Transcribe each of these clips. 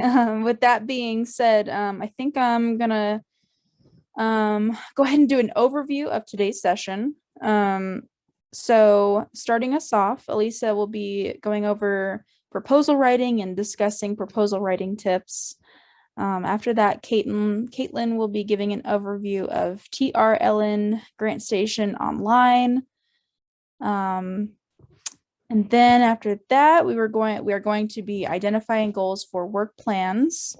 With that being said, I think I'm gonna go ahead and do an overview of today's session. So starting us off, Alyssa will be going over proposal writing and discussing proposal writing tips. After that, Kaitlyn will be giving an overview of TRLN Grant Station Online. And then after that, we are going to be identifying goals for work plans.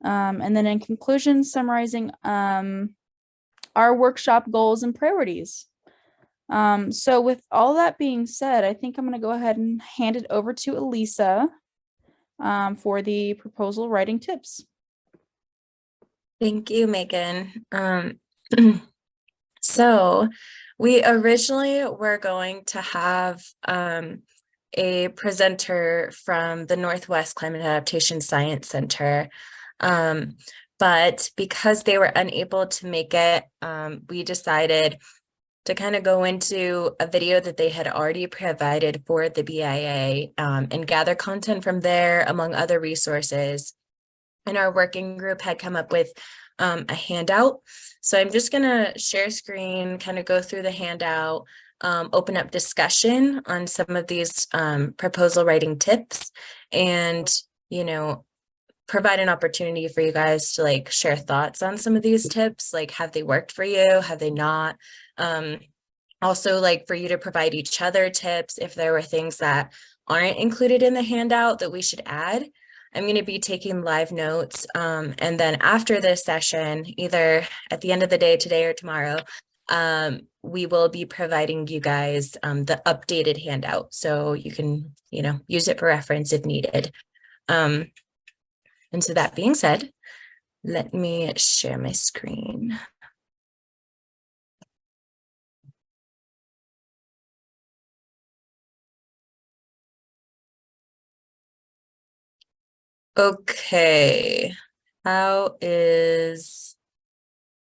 And then in conclusion, summarizing our workshop goals and priorities. So with all that being said, I think I'm going to go ahead and hand it over to Alyssa for the proposal writing tips. Thank you, Megan. So we originally were going to have a presenter from the Northwest Climate Adaptation Science Center. But because they were unable to make it, we decided to kind of go into a video that they had already provided for the BIA and gather content from there, among other resources. And our working group had come up with a handout. So I'm just going to share screen, kind of go through the handout, open up discussion on some of these proposal writing tips, and, you know, provide an opportunity for you guys to like share thoughts on some of these tips. Like, have they worked for you? Have they not? Also, like, for you to provide each other tips if there were things that aren't included in the handout that we should add. I'm going to be taking live notes. And then after this session, either at the end of the day today or tomorrow, we will be providing you guys the updated handout. So you can, you know, use it for reference if needed. And so that being said, let me share my screen. Okay, how is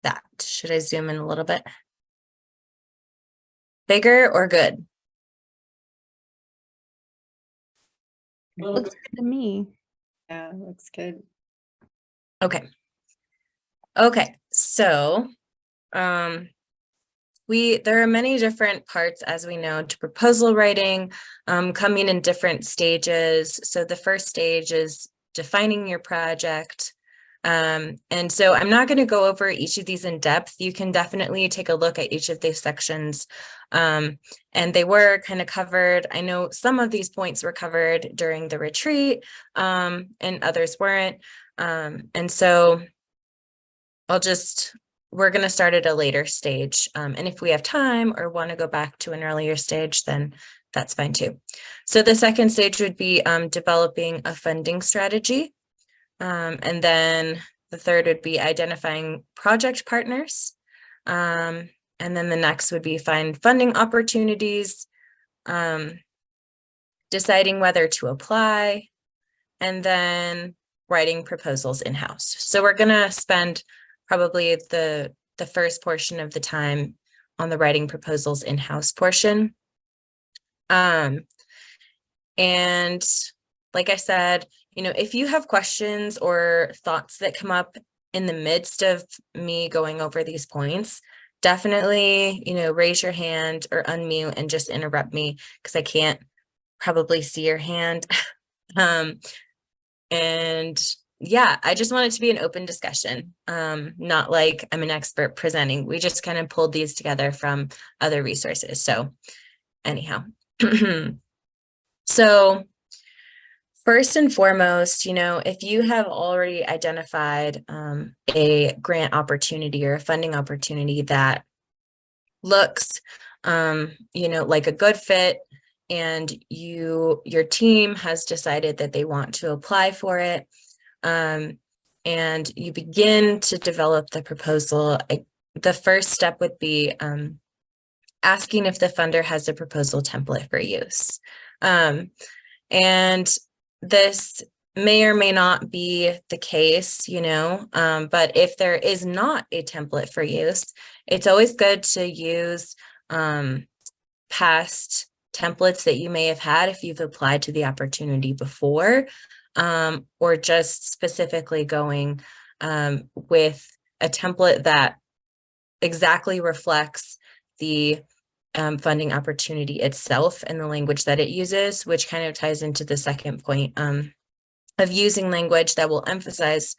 that? Should I zoom in a little bit? Bigger or good? Looks good to me. Yeah, looks good. Okay. Okay, so there are many different parts, as we know, to proposal writing, coming in different stages. So the first stage is defining your project. And so I'm not going to go over each of these in depth. You can definitely take a look at each of these sections. And they were kind of covered. I know some of these points were covered during the retreat, and others weren't. And so we're going to start at a later stage. And if we have time or want to go back to an earlier stage, then that's fine too. So the second stage would be developing a funding strategy. And then the third would be identifying project partners. And then the next would be find funding opportunities, deciding whether to apply, and then writing proposals in-house. So we're going to spend probably the first portion of the time on the writing proposals in-house portion. And like I said, you know, if you have questions or thoughts that come up in the midst of me going over these points, definitely, you know, raise your hand or unmute and just interrupt me, because I can't probably see your hand. And yeah, I just want it to be an open discussion, not like I'm an expert presenting. We just kind of pulled these together from other resources. So anyhow, so first and foremost, you know, if you have already identified a grant opportunity or a funding opportunity that looks, you know, like a good fit, and your team has decided that they want to apply for it, and you begin to develop the proposal, the first step would be asking if the funder has a proposal template for use. And this may or may not be the case, you know, but if there is not a template for use, it's always good to use past templates that you may have had if you've applied to the opportunity before. or just specifically going with a template that exactly reflects the funding opportunity itself and the language that it uses, which kind of ties into the second point of using language that will emphasize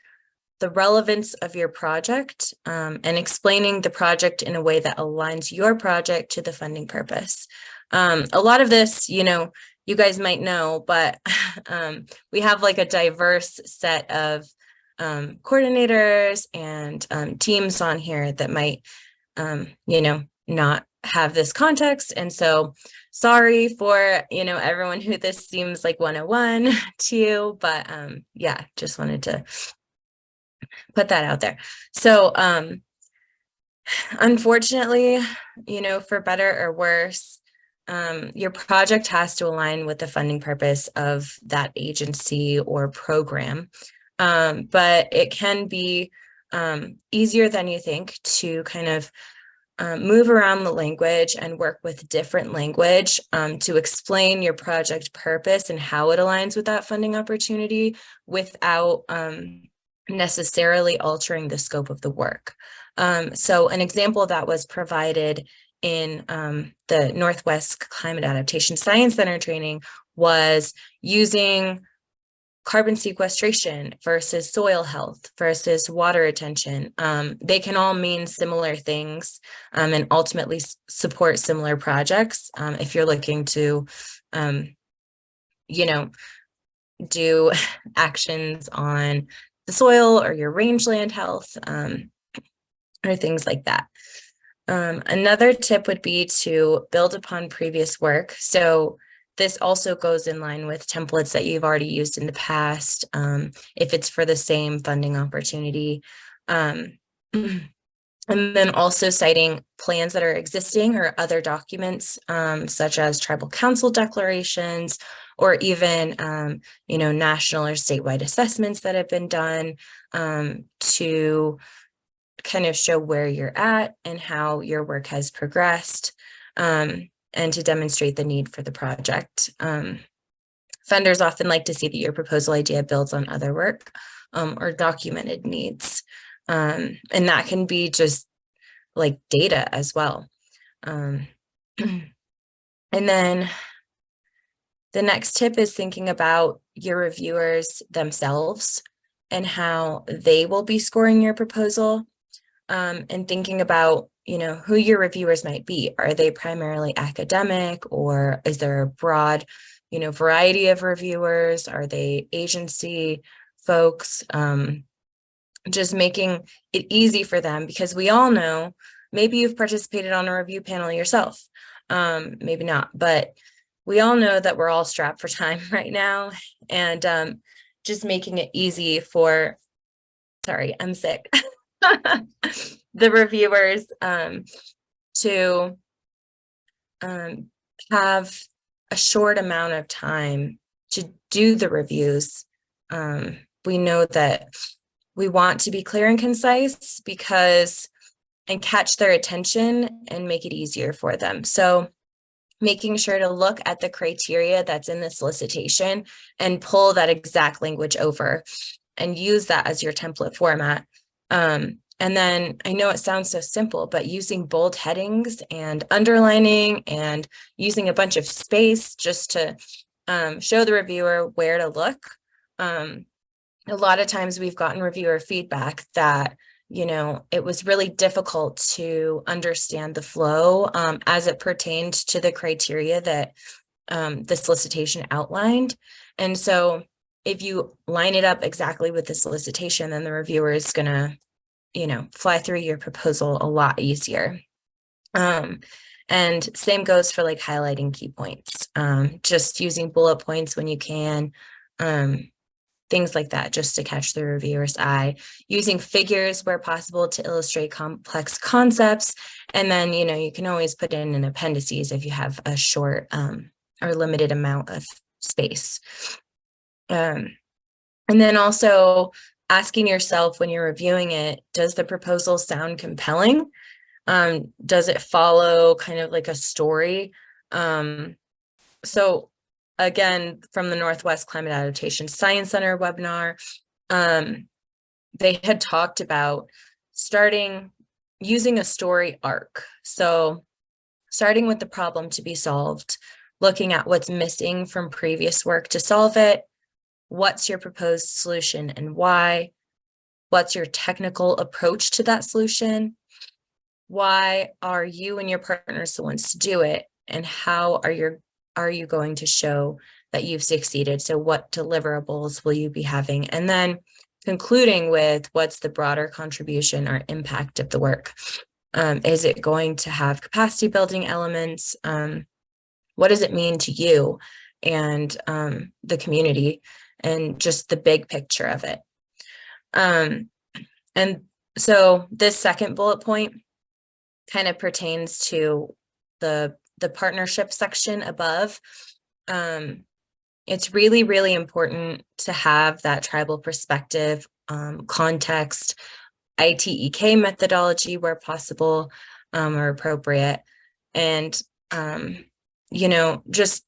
the relevance of your project and explaining the project in a way that aligns your project to the funding purpose. A lot of this, you guys might know, but we have like a diverse set of coordinators and teams on here that might, not have this context. And so sorry for, everyone who this seems like 101 to, but yeah, just wanted to put that out there. So unfortunately, for better or worse, your project has to align with the funding purpose of that agency or program. But it can be easier than you think to kind of move around the language and work with different language to explain your project purpose and how it aligns with that funding opportunity without necessarily altering the scope of the work. So an example that was provided in the Northwest Climate Adaptation Science Center training was using carbon sequestration versus soil health versus water retention. They can all mean similar things and ultimately support similar projects. If you're looking to, do actions on the soil or your rangeland health or things like that. Another tip would be to build upon previous work. So this also goes in line with templates that you've already used in the past, if it's for the same funding opportunity. And then also citing plans that are existing or other documents, such as tribal council declarations, or even, national or statewide assessments that have been done to kind of show where you're at and how your work has progressed. And to demonstrate the need for the project. Funders often like to see that your proposal idea builds on other work or documented needs. And that can be just like data as well. And then the next tip is thinking about your reviewers themselves and how they will be scoring your proposal, and thinking about who your reviewers might be. Are they primarily academic, or is there a broad, variety of reviewers? Are they agency folks? Just making it easy for them, because we all know, maybe you've participated on a review panel yourself, maybe not, but we all know that we're all strapped for time right now, and just making it easy for, sorry, I'm sick. The reviewers to have a short amount of time to do the reviews. We know that we want to be clear and concise and catch their attention and make it easier for them. So making sure to look at the criteria that's in the solicitation and pull that exact language over and use that as your template format. And then I know it sounds so simple, but using bold headings and underlining and using a bunch of space just to show the reviewer where to look. A lot of times we've gotten reviewer feedback that, it was really difficult to understand the flow as it pertained to the criteria that the solicitation outlined. And so if you line it up exactly with the solicitation, then the reviewer is going to fly through your proposal a lot easier. And same goes for like highlighting key points, just using bullet points when you can, things like that, just to catch the reviewer's eye, using figures where possible to illustrate complex concepts. And then, you can always put in appendices if you have a short or limited amount of space. And then also asking yourself when you're reviewing it, does the proposal sound compelling? Does it follow kind of like a story? So again, from the Northwest Climate Adaptation Science Center webinar, they had talked about using a story arc. So starting with the problem to be solved, looking at what's missing from previous work to solve it, what's your proposed solution and why, what's your technical approach to that solution, why are you and your partners the ones to do it, and how are you going to show that you've succeeded? So what deliverables will you be having? And then concluding with what's the broader contribution or impact of the work? Is it going to have capacity building elements? What does it mean to you and the community, and just the big picture of it? And so this second bullet point kind of pertains to the partnership section above. It's really, really important to have that tribal perspective, context, ITEK methodology where possible or appropriate, and just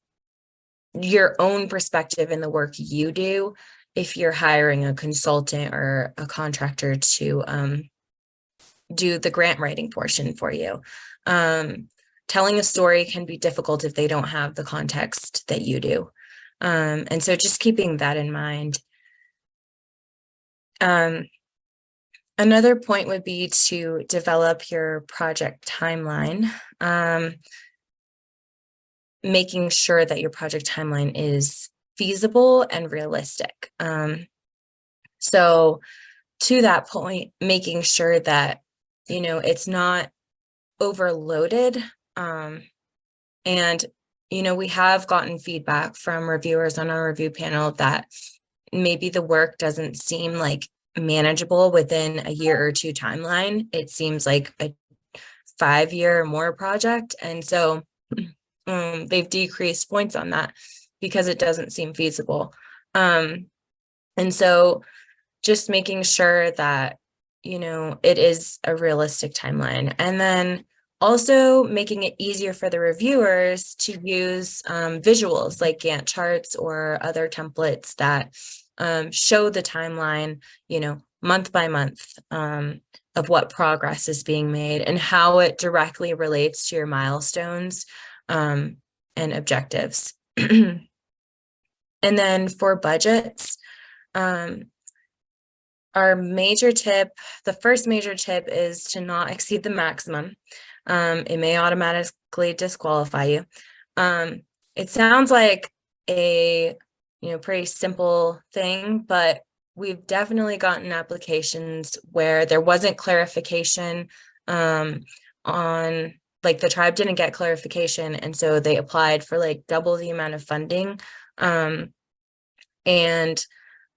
your own perspective in the work you do if you're hiring a consultant or a contractor to do the grant writing portion for you. Telling a story can be difficult if they don't have the context that you do. And so just keeping that in mind. Another point would be to develop your project timeline, making sure that your project timeline is feasible and realistic. So to that point, making sure that, it's not overloaded. And, we have gotten feedback from reviewers on our review panel that maybe the work doesn't seem like manageable within a year or two timeline. It seems like a 5-year or more project. And so they've decreased points on that because it doesn't seem feasible. And so just making sure that, it is a realistic timeline. And then also making it easier for the reviewers to use visuals like Gantt charts or other templates that show the timeline, month by month of what progress is being made and how it directly relates to your milestones and objectives. And then for budgets, our major tip, the first major tip is to not exceed the maximum. It may automatically disqualify you. It sounds like a pretty simple thing, but we've definitely gotten applications where there wasn't clarification on, like, the tribe didn't get clarification, and so they applied for like double the amount of funding. And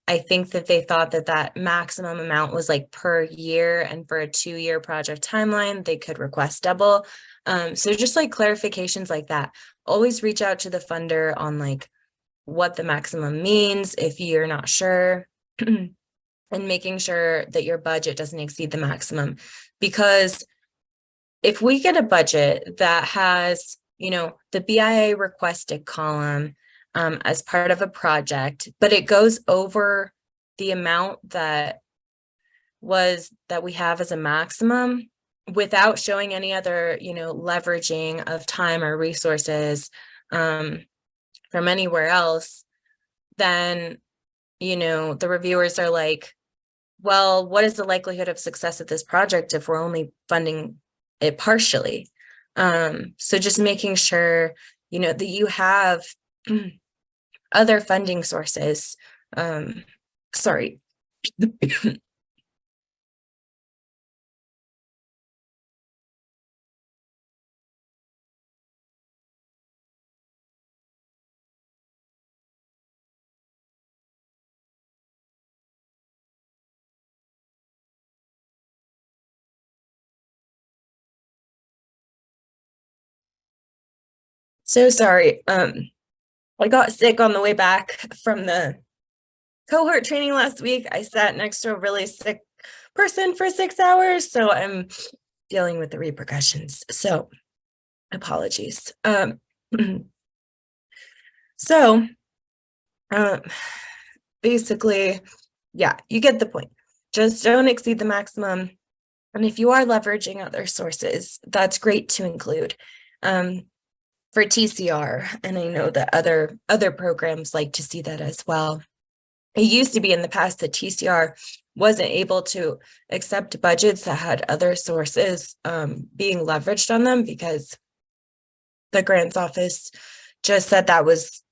I think that they thought that maximum amount was like per year, and for a 2-year project timeline, they could request double. So just like clarifications like that, always reach out to the funder on like what the maximum means if you're not sure, and making sure that your budget doesn't exceed the maximum. Because if we get a budget that has, the BIA requested column as part of a project, but it goes over the amount that we have as a maximum without showing any other, leveraging of time or resources from anywhere else, then, the reviewers are like, well, what is the likelihood of success of this project if we're only funding it partially? So just making sure, that you have other funding sources. Sorry. So sorry. I got sick on the way back from the cohort training last week. I sat next to a really sick person for 6 hours, so I'm dealing with the repercussions. So apologies. So basically, yeah, you get the point. Just don't exceed the maximum. And if you are leveraging other sources, that's great to include for TCR. And I know that other programs like to see that as well. It used to be in the past that TCR wasn't able to accept budgets that had other sources being leveraged on them because the grants office just said that was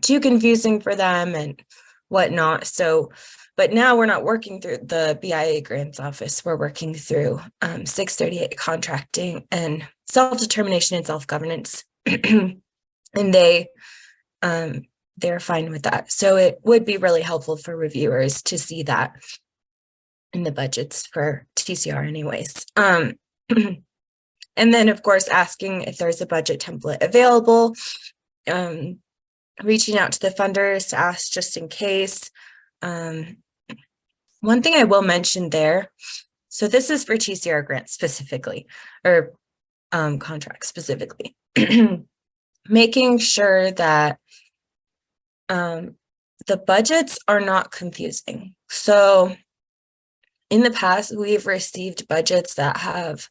too confusing for them and whatnot. So, but now we're not working through the BIA grants office. We're working through 638 contracting and self-determination and self-governance. And they're fine with that. So it would be really helpful for reviewers to see that in the budgets for TCR anyways. And then of course, asking if there's a budget template available, reaching out to the funders to ask just in case. One thing I will mention there, so this is for TCR grants specifically, or contracts specifically, making sure that the budgets are not confusing. So in the past, we've received budgets that have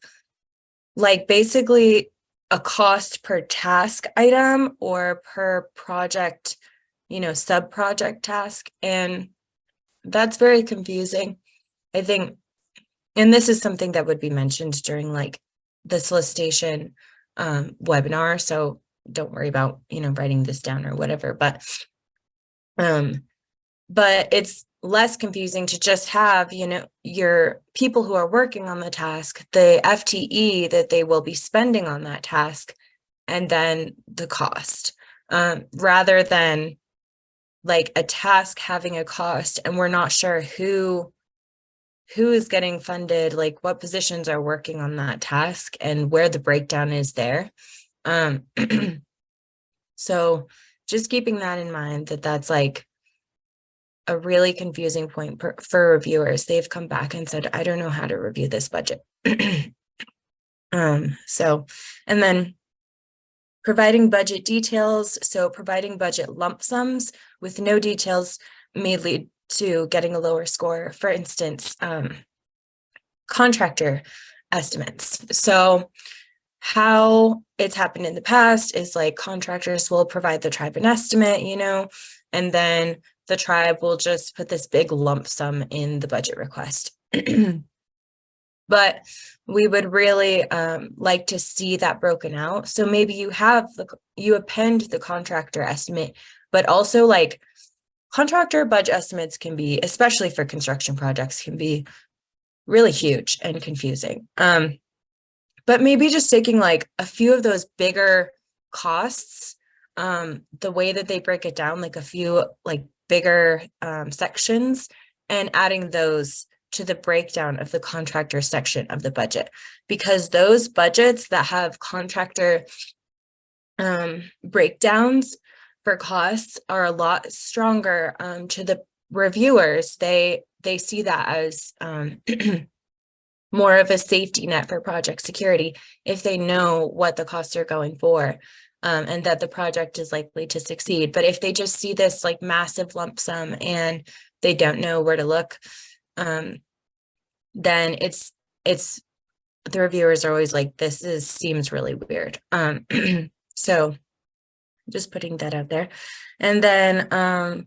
like basically a cost per task item or per project, sub-project task. And that's very confusing, I think. And this is something that would be mentioned during like the solicitation webinar. So don't worry about, writing this down or whatever, but it's less confusing to just have, your people who are working on the task, the FTE that they will be spending on that task, and then the cost, rather than like a task having a cost and we're not sure who is getting funded, like what positions are working on that task and where the breakdown is there. So just keeping that in mind, that's like a really confusing point for reviewers. They've come back and said, I don't know how to review this budget. So, and then providing budget details. So providing budget lump sums with no details may lead to getting a lower score. For instance, contractor estimates. So how it's happened in the past is like contractors will provide the tribe an estimate, and then the tribe will just put this big lump sum in the budget request. But we would really like to see that broken out. So maybe you append the contractor estimate, but also like contractor budget estimates can be, especially for construction projects, can be really huge and confusing. But maybe just taking like a few of those bigger costs, the way that they break it down, like a few like bigger sections, and adding those to the breakdown of the contractor section of the budget, because those budgets that have contractor breakdowns for costs are a lot stronger to the reviewers. They see that as more of a safety net for project security if they know what the costs are going for, and that the project is likely to succeed. But if they just see this like massive lump sum and they don't know where to look, then it's the reviewers are always like, seems really weird. So just putting that out there. And then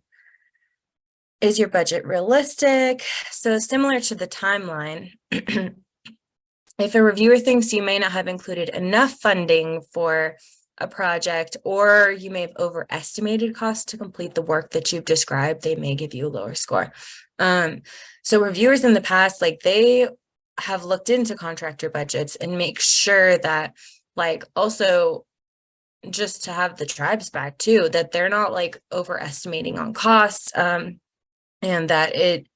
is your budget realistic? So similar to the timeline, if a reviewer thinks you may not have included enough funding for a project, or you may have overestimated costs to complete the work that you've described, they may give you a lower score. So reviewers in the past, like they have looked into contractor budgets and make sure that, like, also just to have the tribes back too, that they're not like overestimating on costs, and that it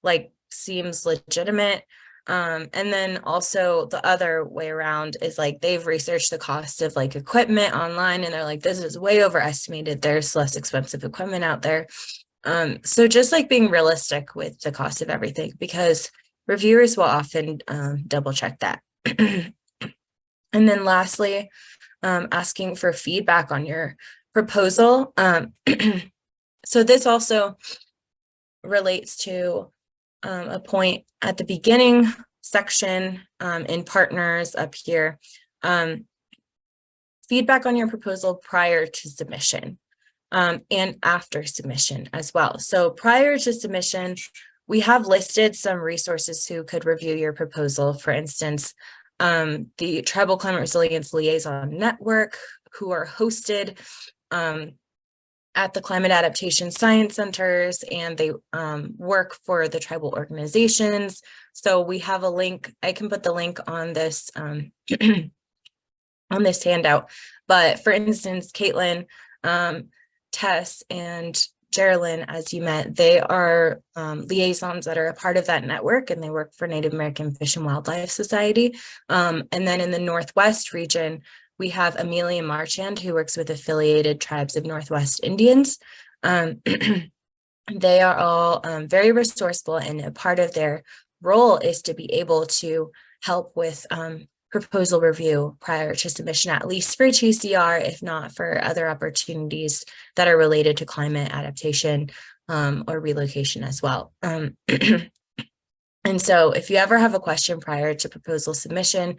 like seems legitimate. And then also the other way around is like they've researched the cost of like equipment online and they're like, this is way overestimated. There's less expensive equipment out there. So just like being realistic with the cost of everything, because reviewers will often double check that. And then lastly, asking for feedback on your proposal. So this also relates to a point at the beginning section in partners up here. Feedback on your proposal prior to submission and after submission as well. So prior to submission, we have listed some resources who could review your proposal. For instance, the Tribal Climate Resilience Liaison Network, who are hosted at the Climate Adaptation Science Centers, and they work for the tribal organizations. So we have a link. I can put the link on this on this handout. But for instance, Kaitlyn, Tess, and Geraldine, as you met, they are liaisons that are a part of that network, and they work for Native American Fish and Wildlife Society. And then in the Northwest region, we have Amelia Marchand, who works with affiliated tribes of Northwest Indians. They are all very resourceful, and a part of their role is to be able to help with proposal review prior to submission, at least for TCR, if not for other opportunities that are related to climate adaptation or relocation as well. And so if you ever have a question prior to proposal submission,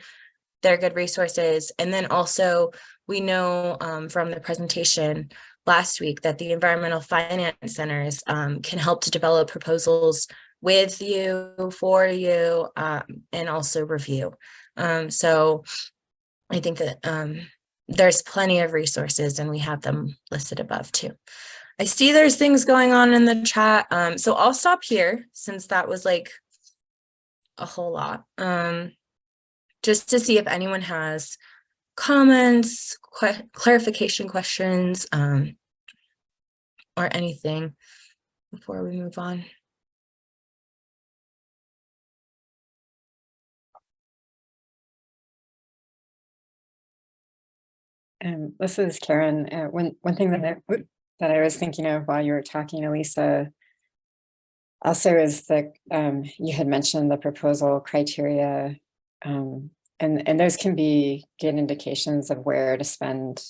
they're good resources. And then also we know from the presentation last week that the environmental finance centers can help to develop proposals with you, for you, and also review. So I think that there's plenty of resources, and we have them listed above too. I see there's things going on in the chat. So I'll stop here since that was like a whole lot. Just to see if anyone has comments, clarification questions, or anything before we move on. This is Karen. One thing that I was thinking of while you were talking, Alyssa, also is that you had mentioned the proposal criteria, and those can be good indications of where to spend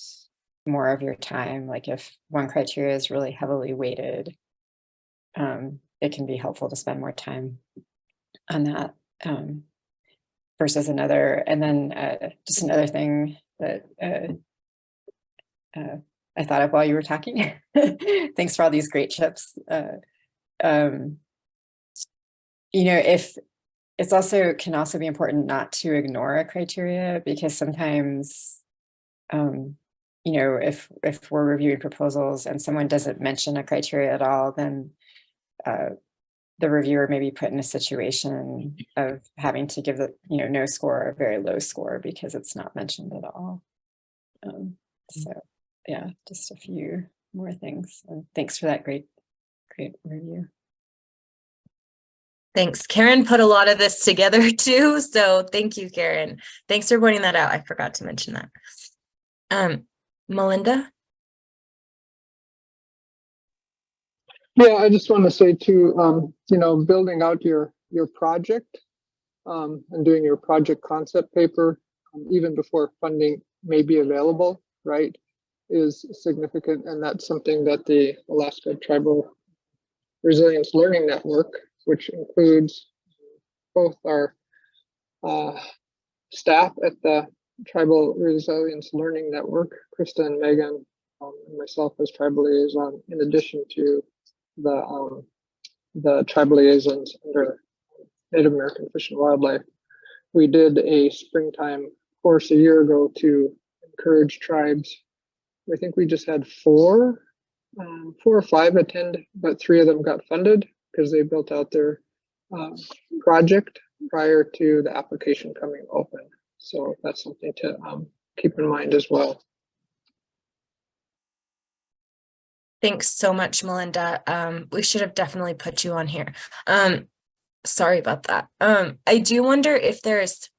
more of your time. Like if one criteria is really heavily weighted, it can be helpful to spend more time on that versus another. And then just another thing that I thought of while you were talking. Thanks for all these great tips. You know, if it's also can also be important not to ignore a criteria, because sometimes, you know, if we're reviewing proposals and someone doesn't mention a criteria at all, then the reviewer may be put in a situation of having to give the, you know, no score or a very low score because it's not mentioned at all. So yeah, just a few more things. And thanks for that great review. Thanks. Karen put a lot of this together too. So thank you, Karen. Thanks for pointing that out. I forgot to mention that. Melinda? Yeah, I just want to say too, you know, building out your project and doing your project concept paper, even before funding may be available, right, is significant. And that's something that the Alaska Tribal Resilience Learning Network, which includes both our staff at the Tribal Resilience Learning Network, Krista and Megan, and myself as tribal liaison, in addition to the tribal liaisons under Native American Fish and Wildlife. We did a springtime course a year ago to encourage tribes. I think we just had four or five attend, but 3 of them got funded because they built out their project prior to the application coming open. So that's something to keep in mind as well. Thanks so much, Melinda. We should have definitely put you on here. Sorry about that. I do wonder if there's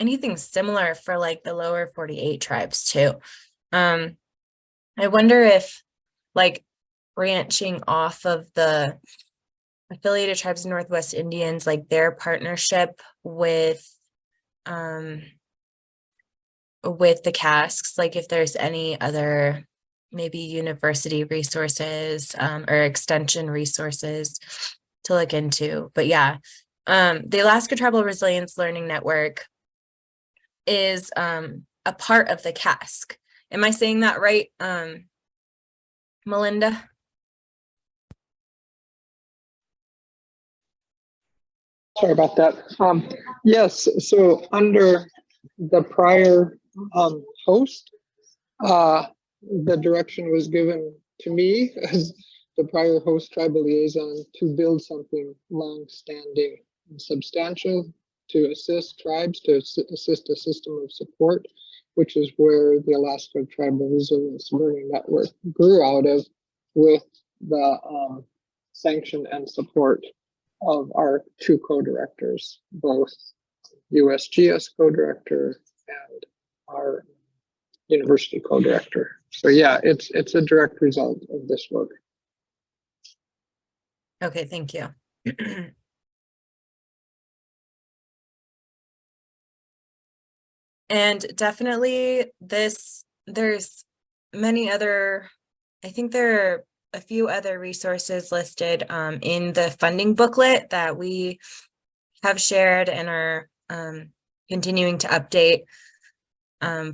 anything similar for like the lower 48 tribes too. I wonder if like branching off of the affiliated tribes of Northwest Indians, like their partnership with with the casks, like if there's any other maybe university resources or extension resources to look into. But yeah, the Alaska Tribal Resilience Learning Network is a part of the cask. Am I saying that right, Melinda? Sorry about that. Yes, so under the prior host, the direction was given to me as the prior host tribal liaison to build something long-standing and substantial to assist tribes, to assist a system of support, which is where the Alaska Tribal Resilience Learning Network grew out of, with the sanction and support of our two co-directors, both USGS co-director and our university co-director. So yeah, it's a direct result of this work. Okay, thank you. And definitely there's many other, I think there are a few other resources listed in the funding booklet that we have shared and are continuing to update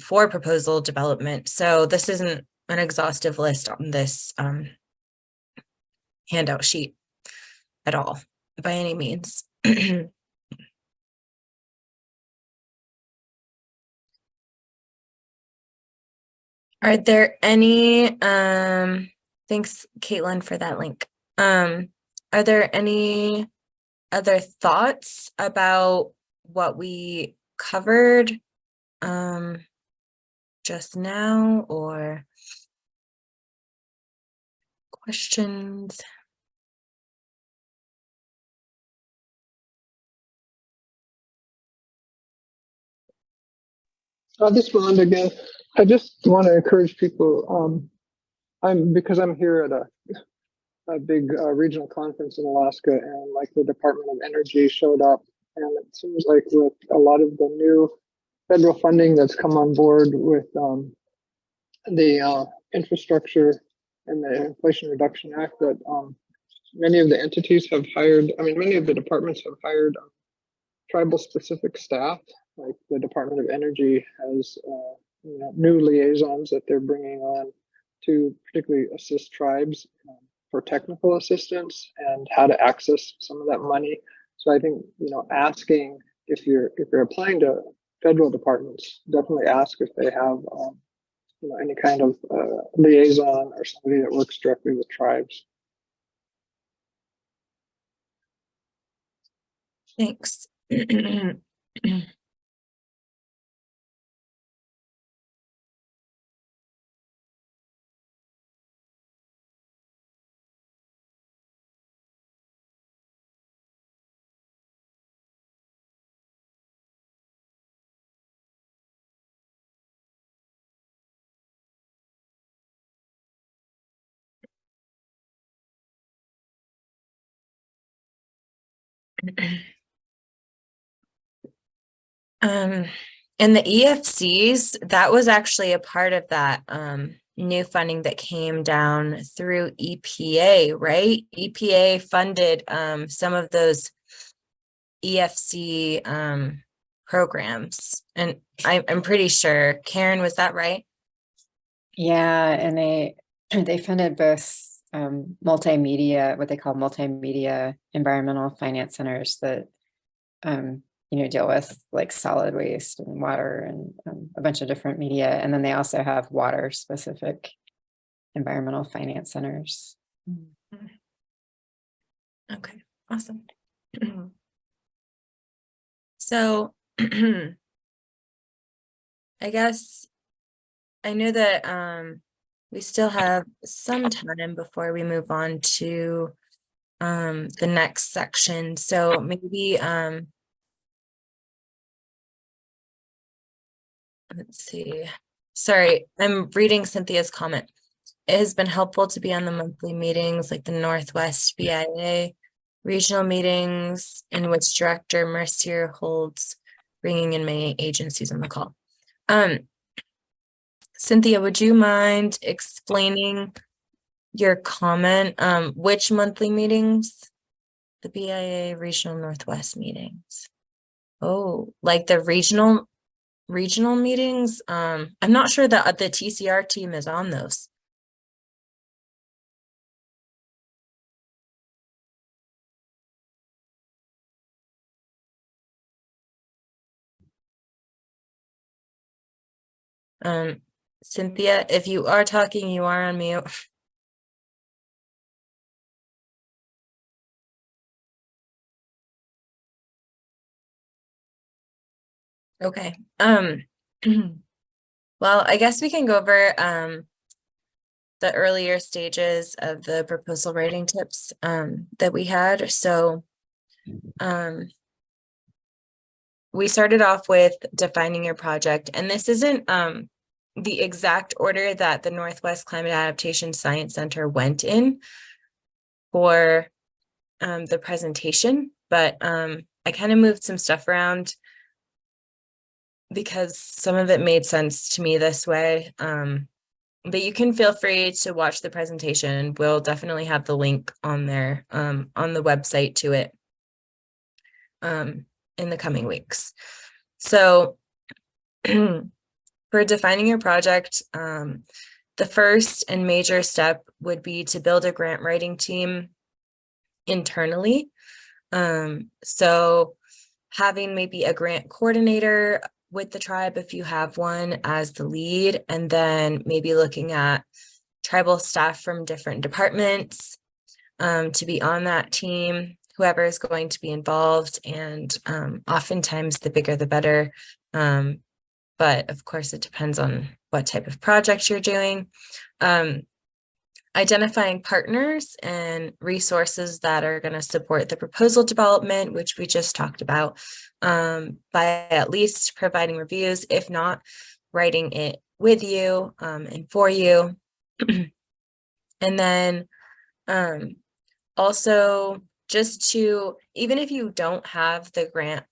for proposal development. So this isn't an exhaustive list on this handout sheet at all, by any means. Are there any, thanks Kaitlyn for that link. Are there any other thoughts about what we covered just now, or questions? This Melinda again. I just want to encourage people. Because I'm here at a big regional conference in Alaska, and like the Department of Energy showed up, and it seems like with a lot of the new federal funding that's come on board with the infrastructure and the Inflation Reduction Act, that many of the entities have hired. I mean, many of the departments have hired tribal specific staff. Like the Department of Energy has new liaisons that they're bringing on to particularly assist tribes for technical assistance and how to access some of that money. So I think, asking if you're applying to federal departments, definitely ask if they have any kind of liaison or somebody that works directly with tribes. Thanks. And the EFCs, that was actually a part of that new funding that came down through EPA, right? EPA funded some of those EFC programs, and I'm pretty sure. Karen, was that right? Yeah, and they funded both multimedia, what they call multimedia environmental finance centers that deal with like solid waste and water and a bunch of different media. And then they also have water specific environmental finance centers. Okay, awesome. So I guess I know that we still have some time before we move on to the next section. So maybe let's see. Sorry, I'm reading Cynthia's comment. It has been helpful to be on the monthly meetings like the Northwest BIA regional meetings in which Director Mercier holds, bringing in many agencies on the call. Cynthia, would you mind explaining your comment? Which monthly meetings? The BIA Regional Northwest meetings. Oh, like the regional meetings? I'm not sure that the TCR team is on those. Cynthia, if you are talking, you are on mute. Okay. Well, I guess we can go over the earlier stages of the proposal writing tips that we had. So we started off with defining your project, and this isn't the exact order that the Northwest Climate Adaptation Science Center went in for the presentation, but I kind of moved some stuff around because some of it made sense to me this way. But you can feel free to watch the presentation. We'll definitely have the link on there on the website to it in the coming weeks. So for defining your project, the first and major step would be to build a grant writing team internally. So having maybe a grant coordinator with the tribe, if you have one, as the lead, and then maybe looking at tribal staff from different departments to be on that team, whoever is going to be involved. And oftentimes the bigger the better. But of course, it depends on what type of project you're doing. Identifying partners and resources that are going to support the proposal development, which we just talked about, by at least providing reviews, if not writing it with you and for you. And then also just to, even if you don't have the grant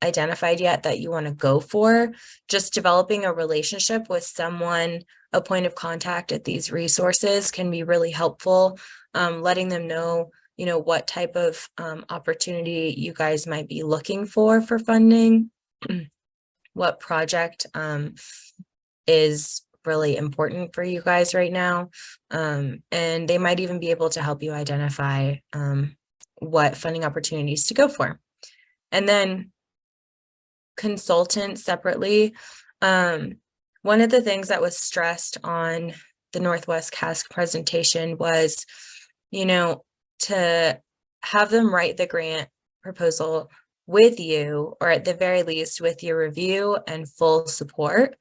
identified yet that you want to go for, just developing a relationship with someone, a point of contact at these resources can be really helpful. Letting them know, what type of opportunity you guys might be looking for funding, what project is really important for you guys right now. And they might even be able to help you identify what funding opportunities to go for. And then consultants separately. One of the things that was stressed on the Northwest CASC presentation was, to have them write the grant proposal with you, or at the very least with your review and full support,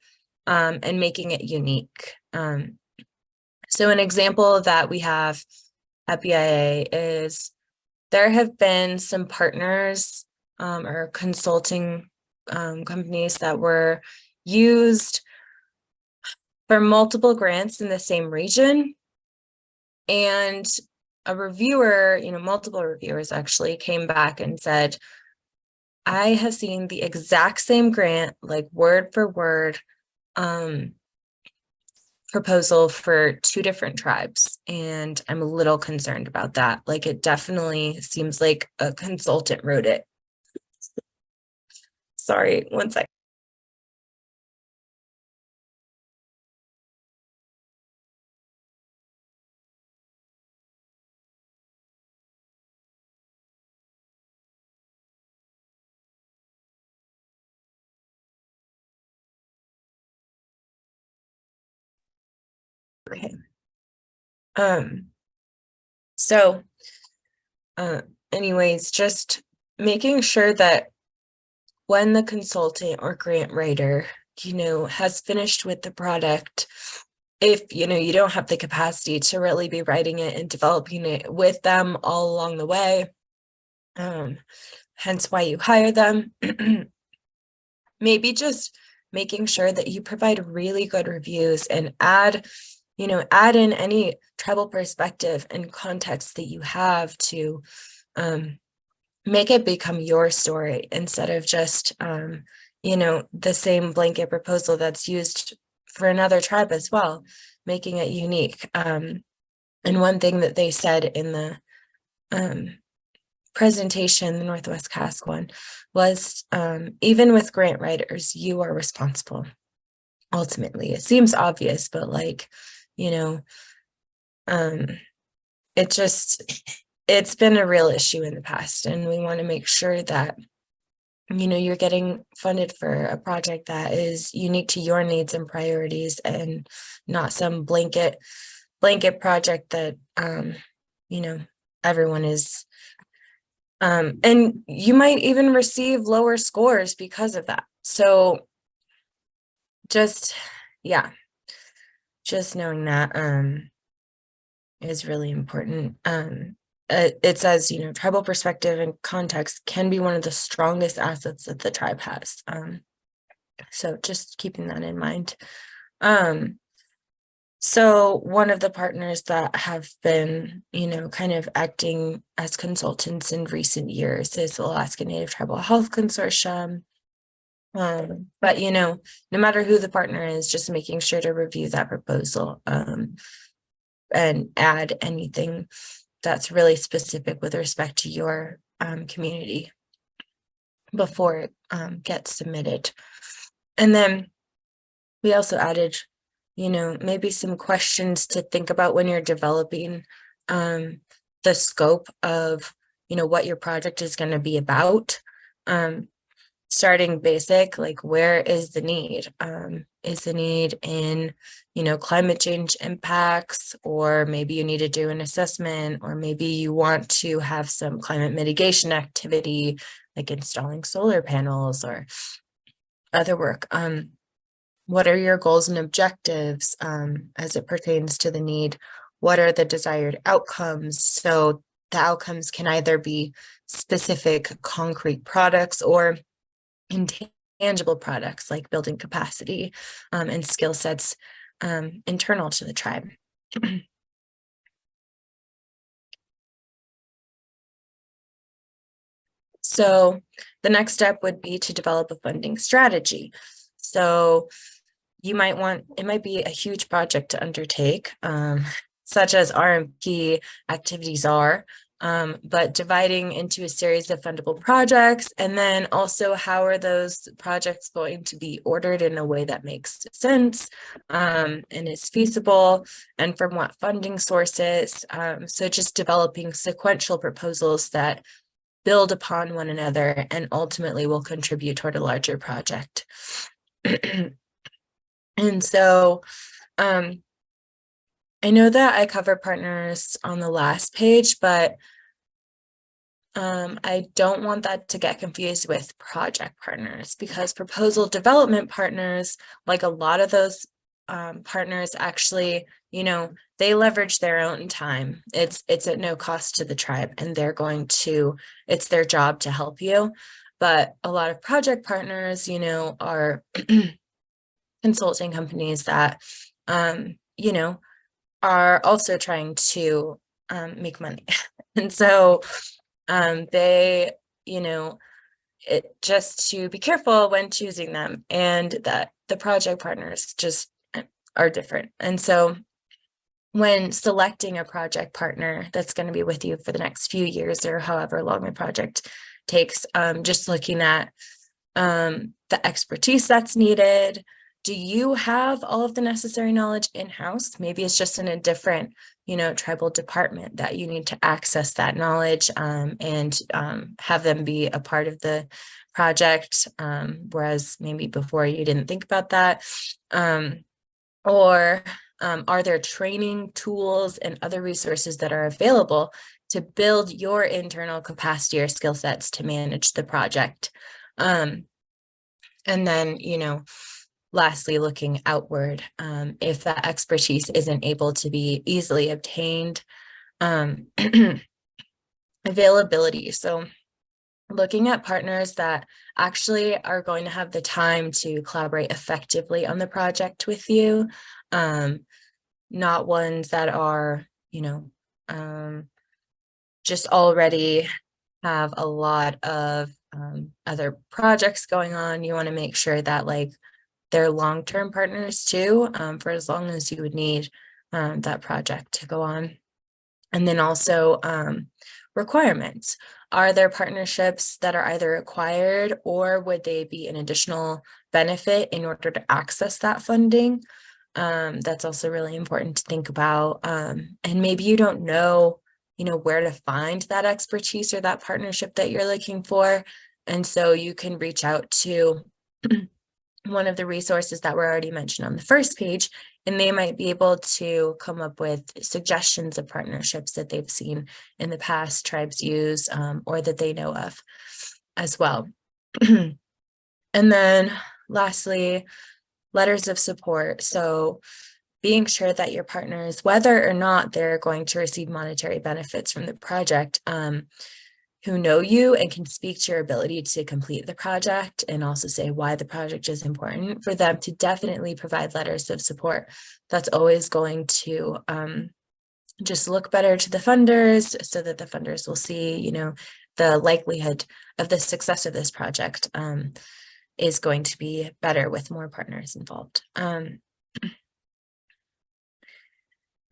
and making it unique. So an example that we have at BIA is there have been some partners or consulting companies that were used for multiple grants in the same region. And a reviewer, multiple reviewers actually came back and said, I have seen the exact same grant, like word for word, proposal for 2 different tribes. And I'm a little concerned about that. Like, it definitely seems like a consultant wrote it. Sorry, one sec. Okay. So, anyways, just making sure that when the consultant or grant writer, has finished with the product, if, you don't have the capacity to really be writing it and developing it with them all along the way, hence why you hire them, maybe just making sure that you provide really good reviews and add in any tribal perspective and context that you have to make it become your story instead of just, the same blanket proposal that's used for another tribe as well, making it unique. And one thing that they said in the presentation, the Northwest Cask one, was even with grant writers, you are responsible. Ultimately, it seems obvious, but like, you know, it's been a real issue in the past, and we want to make sure that, you know, you're getting funded for a project that is unique to your needs and priorities, and not some blanket project that you know, everyone is and you might even receive lower scores because of that. So just knowing that is really important. It says, you know, tribal perspective and context can be one of the strongest assets that the tribe has. So just keeping that in mind. So one of the partners that have been, you know, kind of acting as consultants in recent years is the Alaska Native Tribal Health Consortium. But, you know, no matter who the partner is, just making sure to review that proposal and add anything that's really specific with respect to your community before it gets submitted. And then we also added, you know, maybe some questions to think about when you're developing the scope of, you know, what your project is going to be about. Starting basic, like, where is the need? Is the need in, you know, climate change impacts, or maybe you need to do an assessment, or maybe you want to have some climate mitigation activity, like installing solar panels or other work. What are your goals and objectives as it pertains to the need? What are the desired outcomes? So the outcomes can either be specific concrete products or intangible products, like building capacity and skill sets internal to the tribe. So the next step would be to develop a funding strategy. So you might want, it might be a huge project to undertake, such as RMP activities are, but dividing into a series of fundable projects, and then also how are those projects going to be ordered in a way that makes sense and is feasible, and from what funding sources. So just developing sequential proposals that build upon one another and ultimately will contribute toward a larger project. And so I know that I cover partners on the last page, but I don't want that to get confused with project partners, because proposal development partners, like a lot of those partners, actually, you know, they leverage their own time. It's at no cost to the tribe, and they're going to, it's their job to help you. But a lot of project partners, you know, are consulting companies that, you know, are also trying to make money. And so they, you know, just to be careful when choosing them, and that the project partners just are different. And so when selecting a project partner that's going to be with you for the next few years or however long the project takes, just looking at the expertise that's needed. Do you have all of the necessary knowledge in-house? Maybe it's just in a different, you know, tribal department that you need to access that knowledge and have them be a part of the project, whereas maybe before you didn't think about that. Or are there training tools and other resources that are available to build your internal capacity or skill sets to manage the project? And then, you know, lastly, looking outward, if that expertise isn't able to be easily obtained, availability. So looking at partners that actually are going to have the time to collaborate effectively on the project with you, not ones that are, you know, just already have a lot of other projects going on. You want to make sure that, like, their long-term partners too, for as long as you would need that project to go on. And then also requirements. Are there partnerships that are either required, or would they be an additional benefit in order to access that funding? That's also really important to think about. And maybe you don't know, where to find that expertise or that partnership that you're looking for. And so you can reach out to one of the resources that were already mentioned on the first page, and they might be able to come up with suggestions of partnerships that they've seen in the past tribes use, or that they know of as well. And then lastly, letters of support. So being sure that your partners, whether or not they're going to receive monetary benefits from the project, who know you and can speak to your ability to complete the project, and also say why the project is important, for them to definitely provide letters of support. That's always going to just look better to the funders, so that the funders will see, the likelihood of the success of this project is going to be better with more partners involved.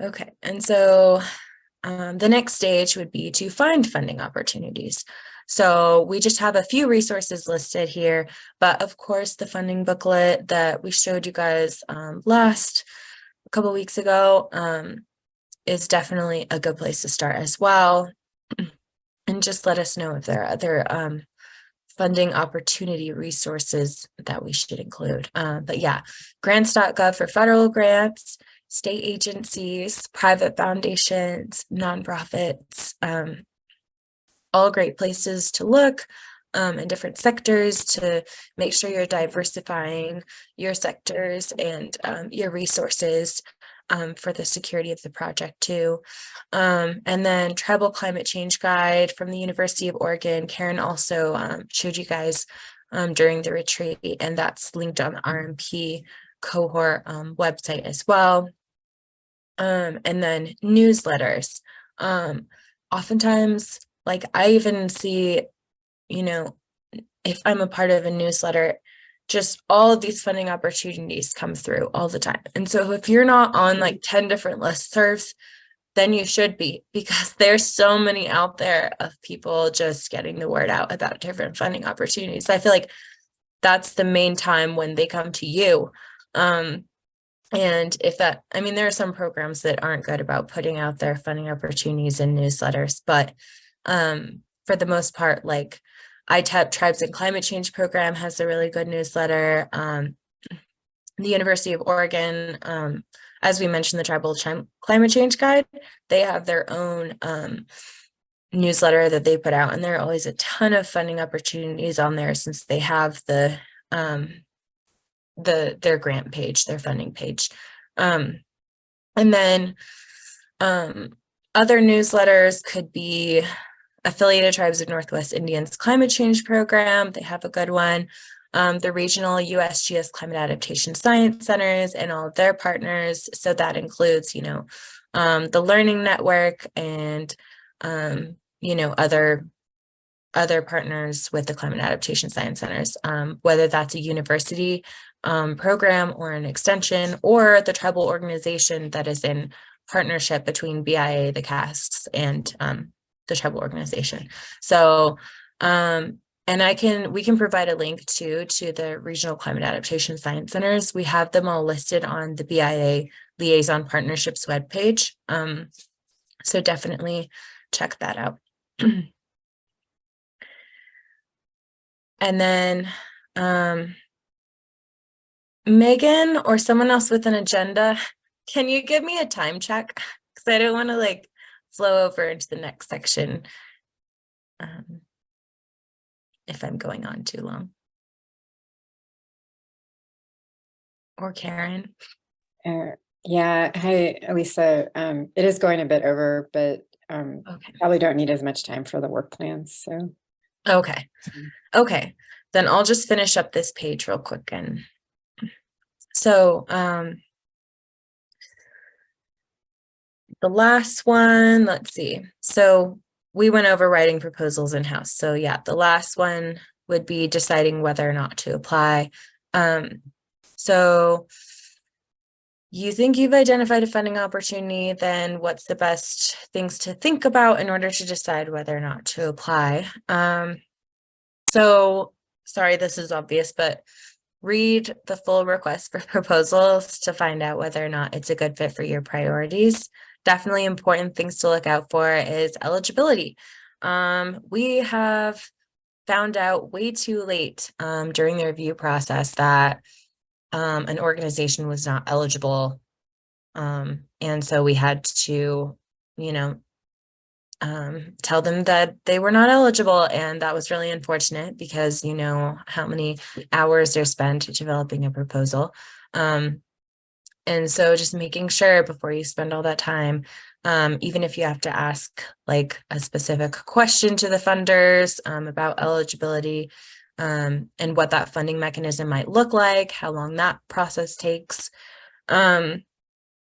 Okay, and so the next stage would be to find funding opportunities. So we just have a few resources listed here, but of course the funding booklet that we showed you guys last a couple weeks ago is definitely a good place to start as well. And just let us know if there are other funding opportunity resources that we should include. But yeah, grants.gov for federal grants, state agencies, private foundations, nonprofits, all great places to look in different sectors to make sure you're diversifying your sectors and your resources for the security of the project too. And then Tribal Climate Change Guide from the University of Oregon. Karen also showed you guys during the retreat, and that's linked on the RMP Cohort website as well. And then newsletters. Oftentimes, like I even see, if I'm a part of a newsletter, just all of these funding opportunities come through all the time. And so if you're not on like 10 different listservs, then you should be, because there's so many out there of people just getting the word out about different funding opportunities. I feel like that's the main time when they come to you. And if that, there are some programs that aren't good about putting out their funding opportunities in newsletters, but for the most part, like ITEP Tribes and Climate Change Program has a really good newsletter. The University of Oregon, as we mentioned, the Tribal Climate Change Guide, they have their own newsletter that they put out, and there are always a ton of funding opportunities on there, since they have their grant page, their funding page. And then other newsletters could be Affiliated Tribes of Northwest Indians Climate Change Program. They have a good one. The regional USGS Climate Adaptation Science Centers and all of their partners. So that includes, the Learning Network and, other partners with the Climate Adaptation Science Centers, whether that's a university program or an extension, or the tribal organization that is in partnership between BIA, the CASTs, and the tribal organization. So, and we can provide a link to the regional climate adaptation science centers. We have them all listed on the BIA Liaison Partnerships webpage. So definitely check that out. And then Megan or someone else with an agenda, can you give me a time check? Because I don't want to flow over into the next section if I'm going on too long. Or Karen. Yeah, hi, Alyssa. It is going a bit over, but Okay. probably don't need as much time for the work plans. So Okay, then I'll just finish up this page real quick. And so the last one, let's see. So we went over writing proposals in-house. So yeah, the last one would be deciding whether or not to apply. So you think you've identified a funding opportunity, then what's the best things to think about in order to decide whether or not to apply? So sorry, this is obvious, but read the full request for proposals to find out whether or not it's a good fit for your priorities. Definitely important things to look out for is eligibility. We have found out way too late during the review process that an organization was not eligible. And so we had to, tell them that they were not eligible. And that was really unfortunate because you know how many hours they're spent developing a proposal. And so just making sure before you spend all that time, even if you have to ask like a specific question to the funders about eligibility and what that funding mechanism might look like, how long that process takes. And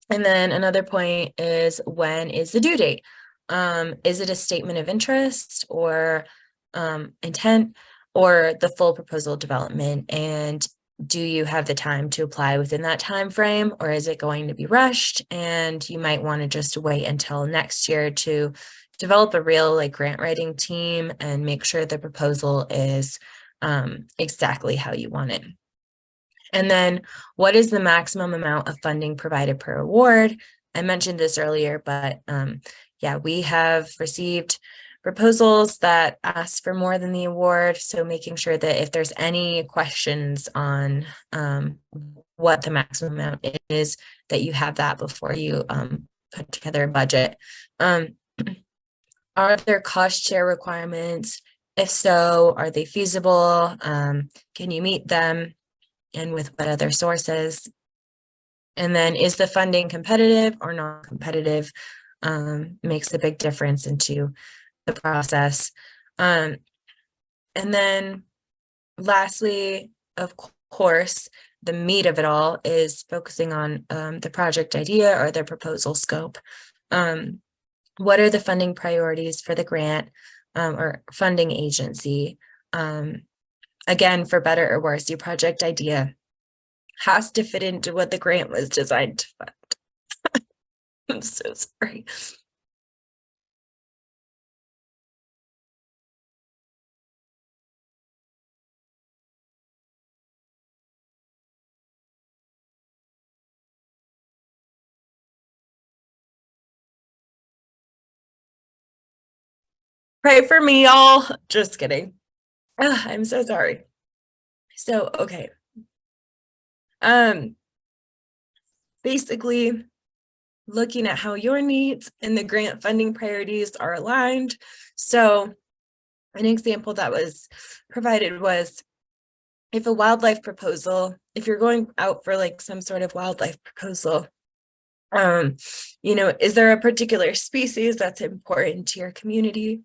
then another point is, when is the due date? Is it a statement of interest or intent, or the full proposal development? And do you have the time to apply within that time frame, or is it going to be rushed and you might want to just wait until next year to develop a real like grant writing team and make sure the proposal is exactly how you want it? And then what is the maximum amount of funding provided per award? I mentioned this earlier, but yeah, we have received proposals that ask for more than the award. So making sure that if there's any questions on what the maximum amount is, that you have that before you put together a budget. Are there cost share requirements? If so, are they feasible? Can you meet them? And with what other sources? And then is the funding competitive or non-competitive? Makes a big difference into the process. And then lastly, of course, the meat of it all is focusing on the project idea or the proposal scope. What are the funding priorities for the grant or funding agency? Again, for better or worse, your project idea has to fit into what the grant was designed to fund. I'm so sorry. Pray for me, y'all. Just kidding. I'm so sorry. So, okay. Basically, looking at how your needs and the grant funding priorities are aligned. So, an example that was provided was, if a wildlife proposal, if you're going out for like some sort of wildlife proposal, is there a particular species that's important to your community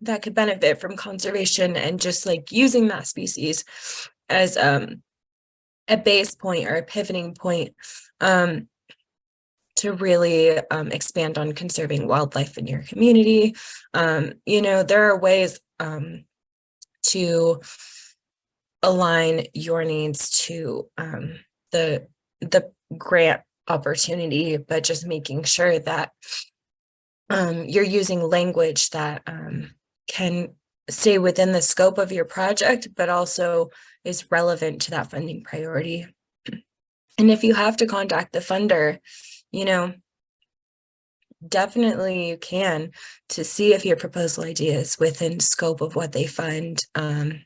that could benefit from conservation, and just like using that species as a base point or a pivoting point to really expand on conserving wildlife in your community. There are ways to align your needs to the grant opportunity, but just making sure that you're using language that can stay within the scope of your project, but also is relevant to that funding priority. And if you have to contact the funder, definitely you can, to see if your proposal idea is within scope of what they fund. And,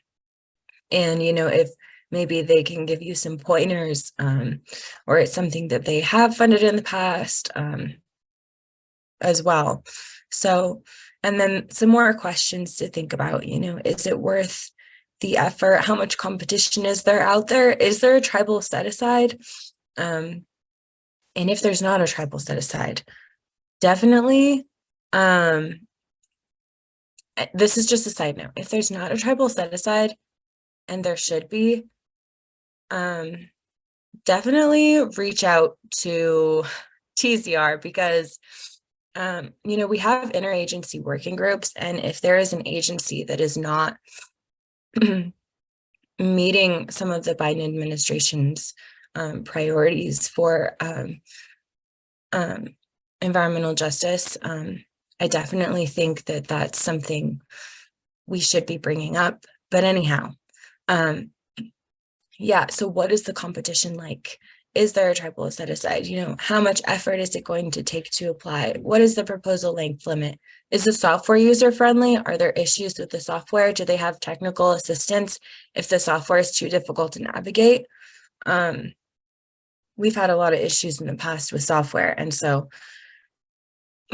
if maybe they can give you some pointers, or it's something that they have funded in the past as well. So, and then some more questions to think about, is it worth the effort? How much competition is there out there? Is there a tribal set aside? And if there's not a tribal set aside, definitely, this is just a side note. If there's not a tribal set aside, and there should be, definitely reach out to TCR, because we have interagency working groups, and if there is an agency that is not meeting some of the Biden administration's priorities for environmental justice. I definitely think that that's something we should be bringing up. But anyhow, yeah, so what is the competition like? Is there a tribal set aside? You know, how much effort is it going to take to apply? What is the proposal length limit? Is the software user friendly? Are there issues with the software? Do they have technical assistance if the software is too difficult to navigate? We've had a lot of issues in the past with software, and so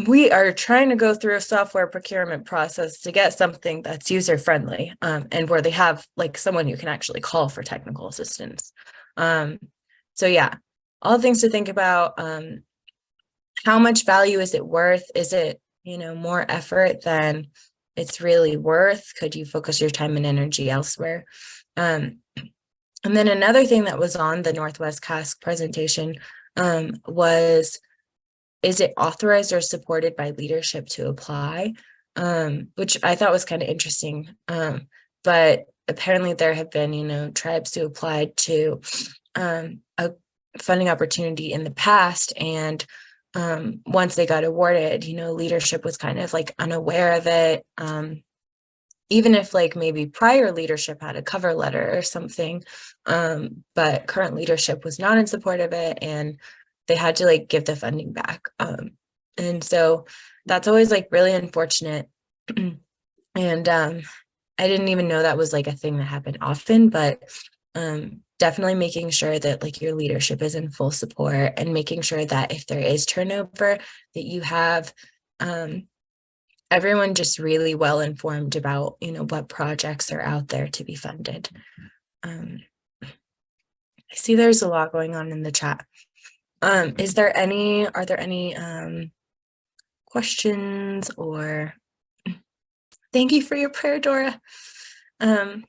we are trying to go through a software procurement process to get something that's user friendly, and where they have like someone you can actually call for technical assistance. So yeah, all things to think about. How much value is it worth? Is it, you know, more effort than it's really worth? Could you focus your time and energy elsewhere? And then another thing that was on the Northwest CASC presentation was, is it authorized or supported by leadership to apply? Which I thought was kind of interesting. But apparently there have been, you know, tribes who applied to a funding opportunity in the past, and once they got awarded, you know, leadership was kind of like unaware of it. Even if like maybe prior leadership had a cover letter or something, but current leadership was not in support of it, and they had to like give the funding back. And so that's always like really unfortunate. And I didn't even know that was like a thing that happened often, but definitely making sure that like your leadership is in full support, and making sure that if there is turnover, that you have everyone just really well informed about, you know, what projects are out there to be funded. I see there's a lot going on in the chat. Are there any questions? Or thank you for your prayer, Dora. And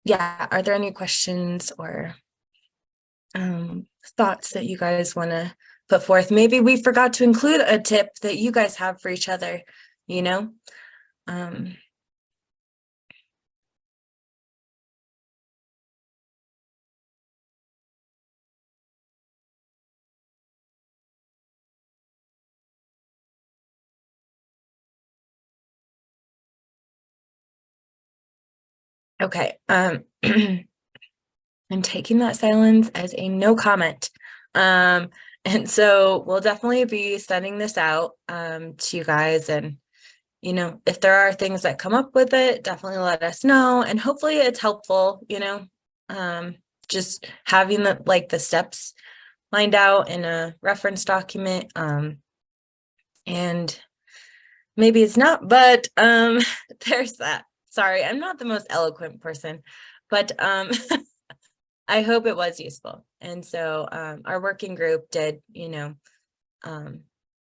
yeah, are there any questions or thoughts that you guys want to put forth? Maybe we forgot to include a tip that you guys have for each other, you know? Okay, I'm taking that silence as a no comment. And so we'll definitely be sending this out to you guys, and you know, if there are things that come up with it, definitely let us know, and hopefully it's helpful, you know, just having the steps lined out in a reference document. And maybe it's not, but there's that. Sorry, I'm not the most eloquent person, but I hope it was useful. And so our working group did, you know,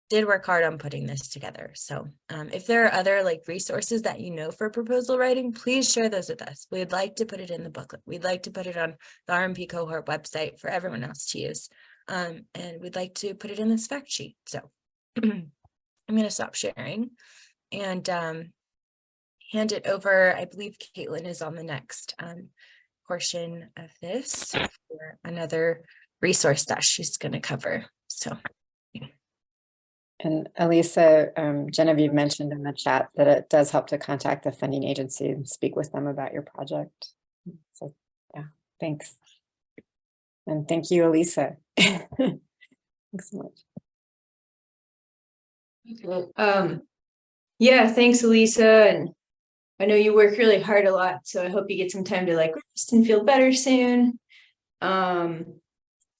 did work hard on putting this together. So if there are other like resources that you know for proposal writing, please share those with us. We'd like to put it in the booklet. We'd like to put it on the RMP cohort website for everyone else to use. And we'd like to put it in this fact sheet. So I'm going to stop sharing and hand it over. I believe Kaitlyn is on the next portion of this for another resource that she's going to cover. So. And Alyssa, Genevieve mentioned in the chat that it does help to contact the funding agency and speak with them about your project. So yeah, thanks. And thank you, Alyssa. Thanks so much. Okay. Yeah, thanks, Alyssa. And I know you work really hard a lot, so I hope you get some time to like rest and feel better soon.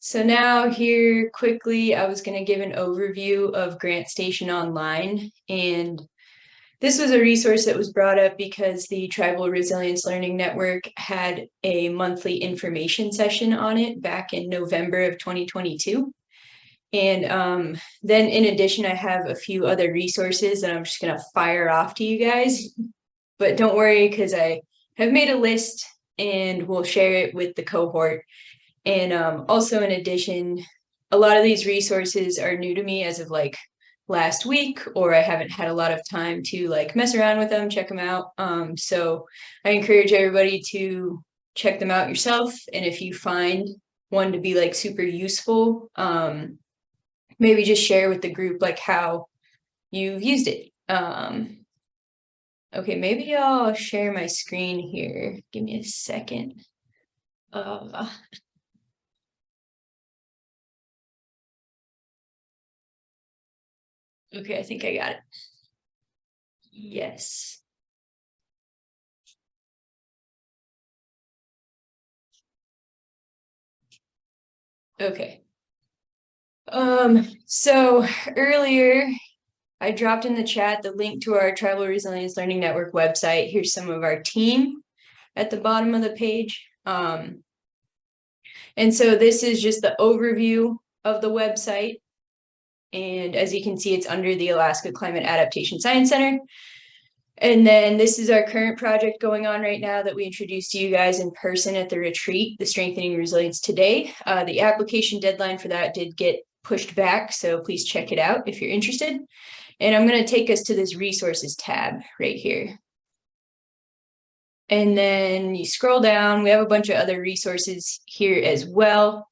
So now here quickly, I was going to give an overview of GrantStation Online. And this was a resource that was brought up because the Tribal Resilience Learning Network had a monthly information session on it back in November of 2022. And then in addition, I have a few other resources that I'm just going to fire off to you guys. But don't worry, because I have made a list and we'll share it with the cohort. And also in addition, a lot of these resources are new to me as of like last week, or I haven't had a lot of time to like mess around with them, check them out. So I encourage everybody to check them out yourself. And if you find one to be like super useful, maybe just share with the group like how you've used it. Okay, maybe I'll share my screen here. Give me a second. Okay, I think I got it. Yes. Okay. So earlier I dropped in the chat the link to our Tribal Resilience Learning Network website. Here's some of our team at the bottom of the page. And so this is just the overview of the website. And as you can see, it's under the Alaska Climate Adaptation Science Center. And then this is our current project going on right now that we introduced to you guys in person at the retreat, the Strengthening Resilience Today. The application deadline for that did get pushed back, so please check it out if you're interested. And I'm going to take us to this resources tab right here. And then you scroll down, we have a bunch of other resources here as well.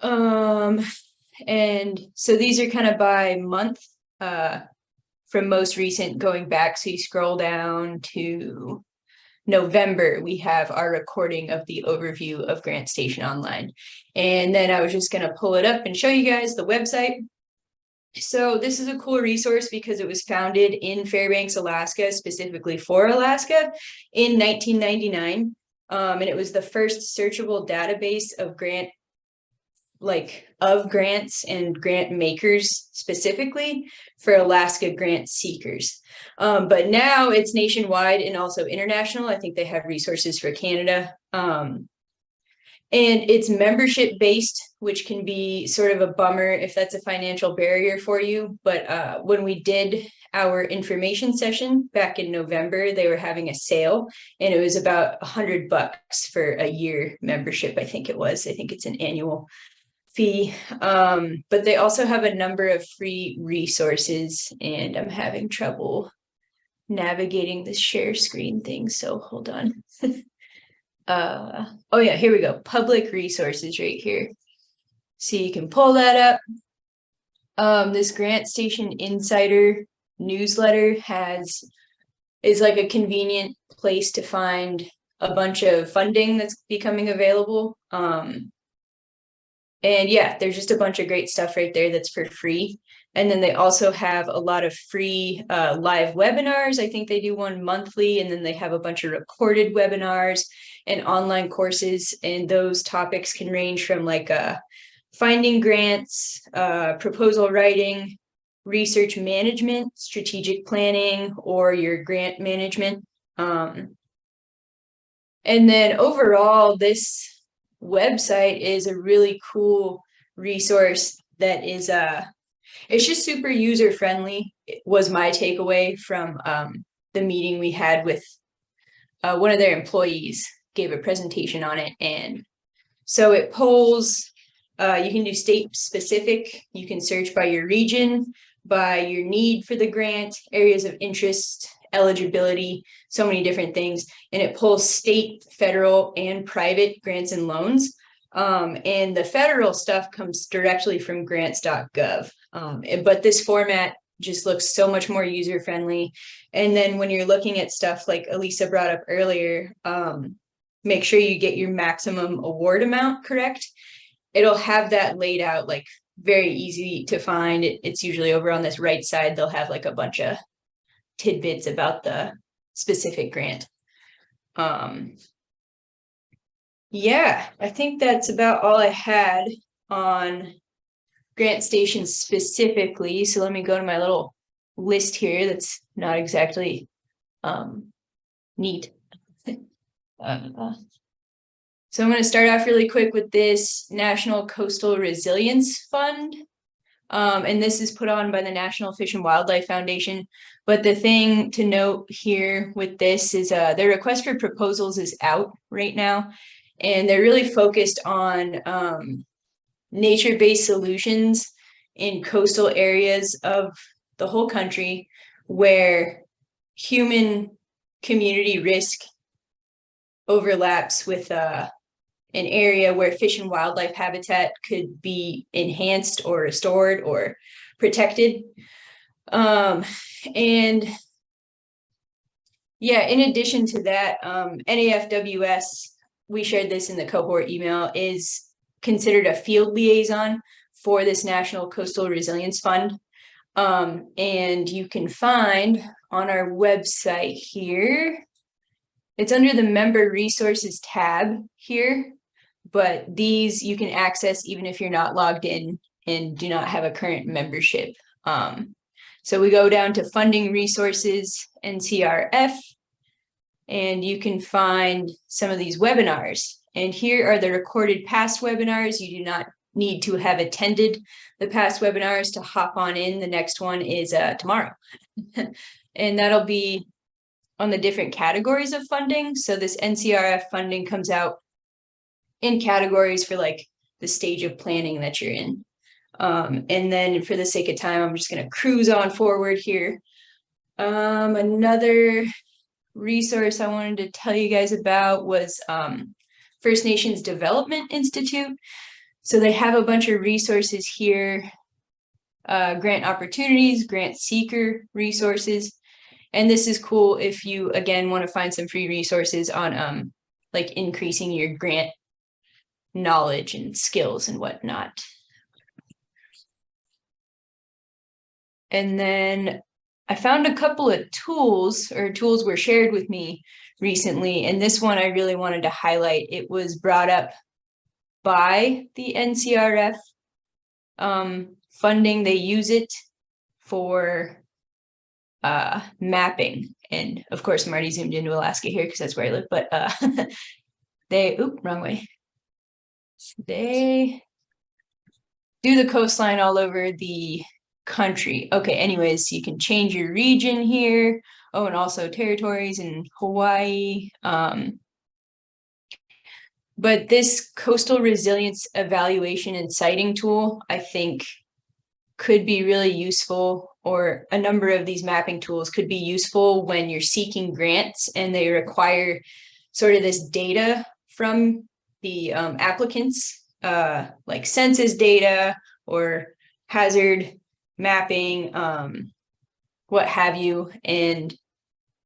And so these are kind of by month, from most recent going back. So you scroll down to November, we have our recording of the overview of Grant Station Online. And then I was just going to pull it up and show you guys the website. So this is a cool resource because it was founded in Fairbanks, Alaska, specifically for Alaska in 1999. And it was the first searchable database of grants and grant makers specifically for Alaska grant seekers. But now it's nationwide and also international. I think they have resources for Canada. And it's membership based, which can be sort of a bummer if that's a financial barrier for you. But when we did our information session back in November, they were having a sale and it was about $100 for a year membership. I think it's an annual fee. But they also have a number of free resources, and I'm having trouble navigating this share screen thing. So hold on. Oh yeah, here we go. Public resources right here. So you can pull that up. This Grant Station Insider newsletter is like a convenient place to find a bunch of funding that's becoming available. And yeah, there's just a bunch of great stuff right there that's for free. And then they also have a lot of free live webinars. I think they do one monthly, and then they have a bunch of recorded webinars and online courses. And those topics can range from like finding grants, proposal writing, research management, strategic planning, or your grant management. And then overall, this website is a really cool resource that is it's just super user friendly. It was my takeaway from the meeting we had with one of their employees, gave a presentation on it. And so it polls, you can do state specific, you can search by your region, by your need for the grant, areas of interest, eligibility, so many different things. And it pulls state, federal, and private grants and loans. And the federal stuff comes directly from grants.gov. But this format just looks so much more user-friendly. And then when you're looking at stuff like Alyssa brought up earlier, make sure you get your maximum award amount correct. It'll have that laid out like very easy to find. It's usually over on this right side. They'll have like a bunch of tidbits about the specific grant. Yeah, I think that's about all I had on Grant Station specifically. So let me go to my little list here that's not exactly neat. So I'm going to start off really quick with this National Coastal Resilience Fund. And this is put on by the National Fish and Wildlife Foundation. But the thing to note here with this is their request for proposals is out right now. And they're really focused on nature-based solutions in coastal areas of the whole country where human community risk overlaps with an area where fish and wildlife habitat could be enhanced or restored or protected. And yeah, in addition to that, NAFWS, we shared this in the cohort email, is considered a field liaison for this National Coastal Resilience Fund. And you can find on our website here, it's under the member resources tab here, but these you can access even if you're not logged in and do not have a current membership. So we go down to funding resources, NCRF, and you can find some of these webinars. And here are the recorded past webinars. You do not need to have attended the past webinars to hop on in. The next one is tomorrow. And that'll be on the different categories of funding. So this NCRF funding comes out in categories for like the stage of planning that you're in. And then for the sake of time, I'm just going to cruise on forward here. Another resource I wanted to tell you guys about was First Nations Development Institute. So they have a bunch of resources here, grant opportunities, grant seeker resources. And this is cool if you, again, want to find some free resources on like increasing your grant knowledge and skills and whatnot. And then I found a couple of tools, or tools were shared with me recently, and this one I really wanted to highlight. It was brought up by the NCRF funding. They use it for mapping. And of course, I'm already zoomed into Alaska here because that's where I live, but wrong way. They do the coastline all over the country. Okay, anyways, you can change your region here. Oh, and also territories in Hawaii. But this coastal resilience evaluation and siting tool, I think, could be really useful, or a number of these mapping tools could be useful when you're seeking grants and they require sort of this data from the applicants, like census data or hazard mapping, what have you. And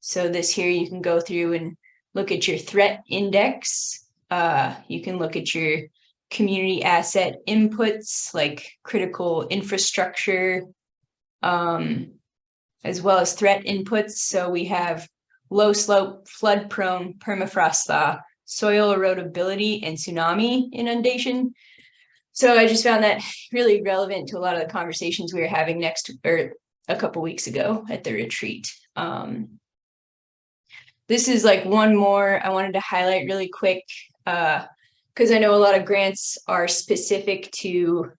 so this here, you can go through and look at your threat index. You can look at your community asset inputs like critical infrastructure, as well as threat inputs. So we have low slope, flood prone, permafrost thaw, soil erodibility, and tsunami inundation. So I just found that really relevant to a lot of the conversations we were having a couple weeks ago at the retreat. This is like one more I wanted to highlight really quick, because I know a lot of grants are specific to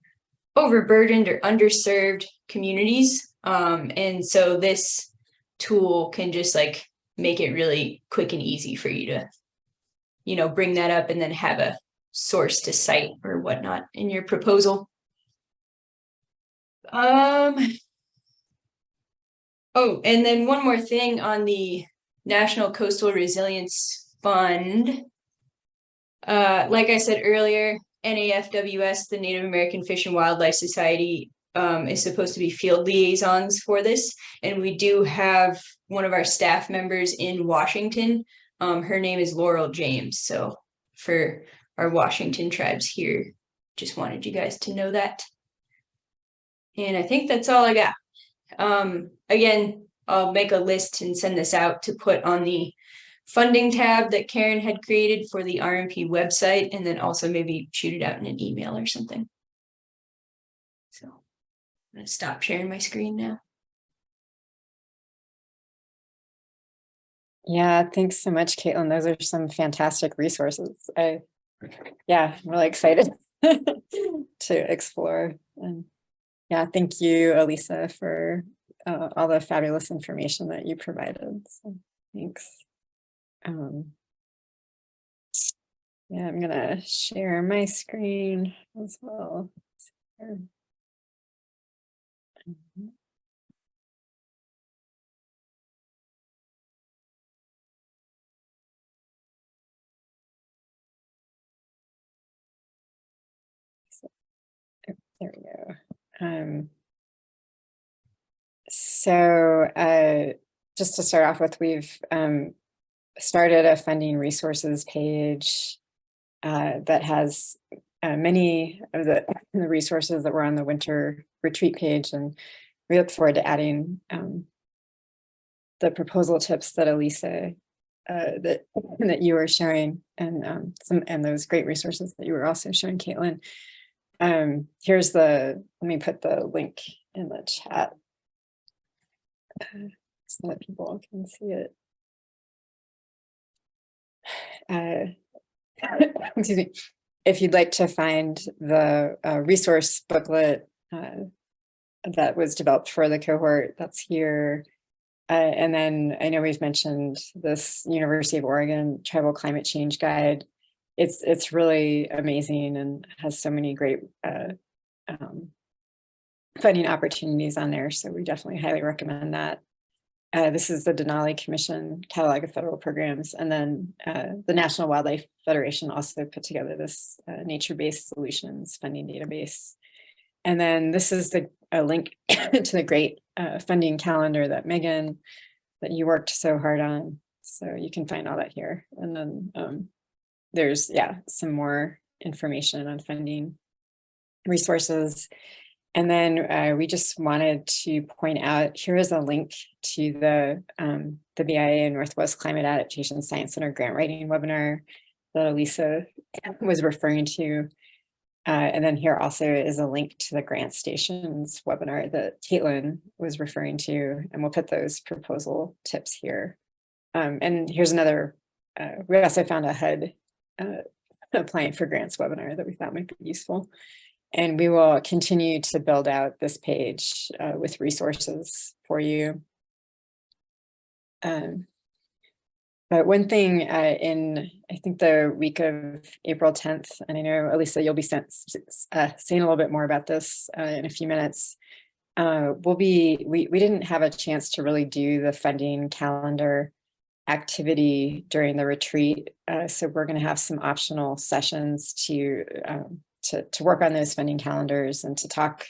overburdened or underserved communities. And so this tool can just like make it really quick and easy for you to, bring that up and then have a source to cite or whatnot in your proposal. Oh, and then one more thing on the National Coastal Resilience Fund. Like I said earlier, NAFWS, the Native American Fish and Wildlife Society, is supposed to be field liaisons for this. And we do have one of our staff members in Washington. Her name is Laurel James. So for our Washington tribes here, just wanted you guys to know that. And I think that's all I got. Again, I'll make a list and send this out to put on the funding tab that Karen had created for the RMP website, and then also maybe shoot it out in an email or something. So I'm going to stop sharing my screen now. Yeah, thanks so much, Kaitlyn. Those are some fantastic resources. I'm really excited to explore. And yeah, thank you, Alyssa, for all the fabulous information that you provided. So thanks. Yeah, I'm gonna share my screen as well. There we go. So just to start off with, we've started a funding resources page that has many of the resources that were on the winter retreat page, and we look forward to adding the proposal tips that Alyssa that you were sharing, and those great resources that you were also showing, Kaitlyn. Here's let me put the link in the chat so that people can see it. Excuse me. If you'd like to find the resource booklet that was developed for the cohort, that's here. And then I know we've mentioned this University of Oregon Tribal Climate Change Guide. It's really amazing and has so many great funding opportunities on there. So we definitely highly recommend that. This is the Denali Commission Catalog of Federal Programs. And then the National Wildlife Federation also put together this nature-based solutions funding database. And then this is a link to the great funding calendar that Megan, that you worked so hard on. So you can find all that here. And then there's, some more information on funding resources. And then we just wanted to point out, here is a link to the BIA Northwest Climate Adaptation Science Center grant writing webinar that Alyssa was referring to. And then here also is a link to the Grant Stations webinar that Kaitlyn was referring to, and we'll put those proposal tips here. And here's another, we also found a HUD applying for grants webinar that we thought might be useful. And we will continue to build out this page with resources for you. But one thing in, I think, the week of April 10th, and I know, Alyssa, you'll be saying a little bit more about this in a few minutes. We didn't have a chance to really do the funding calendar activity during the retreat. So we're going to have some optional sessions to work on those funding calendars and to talk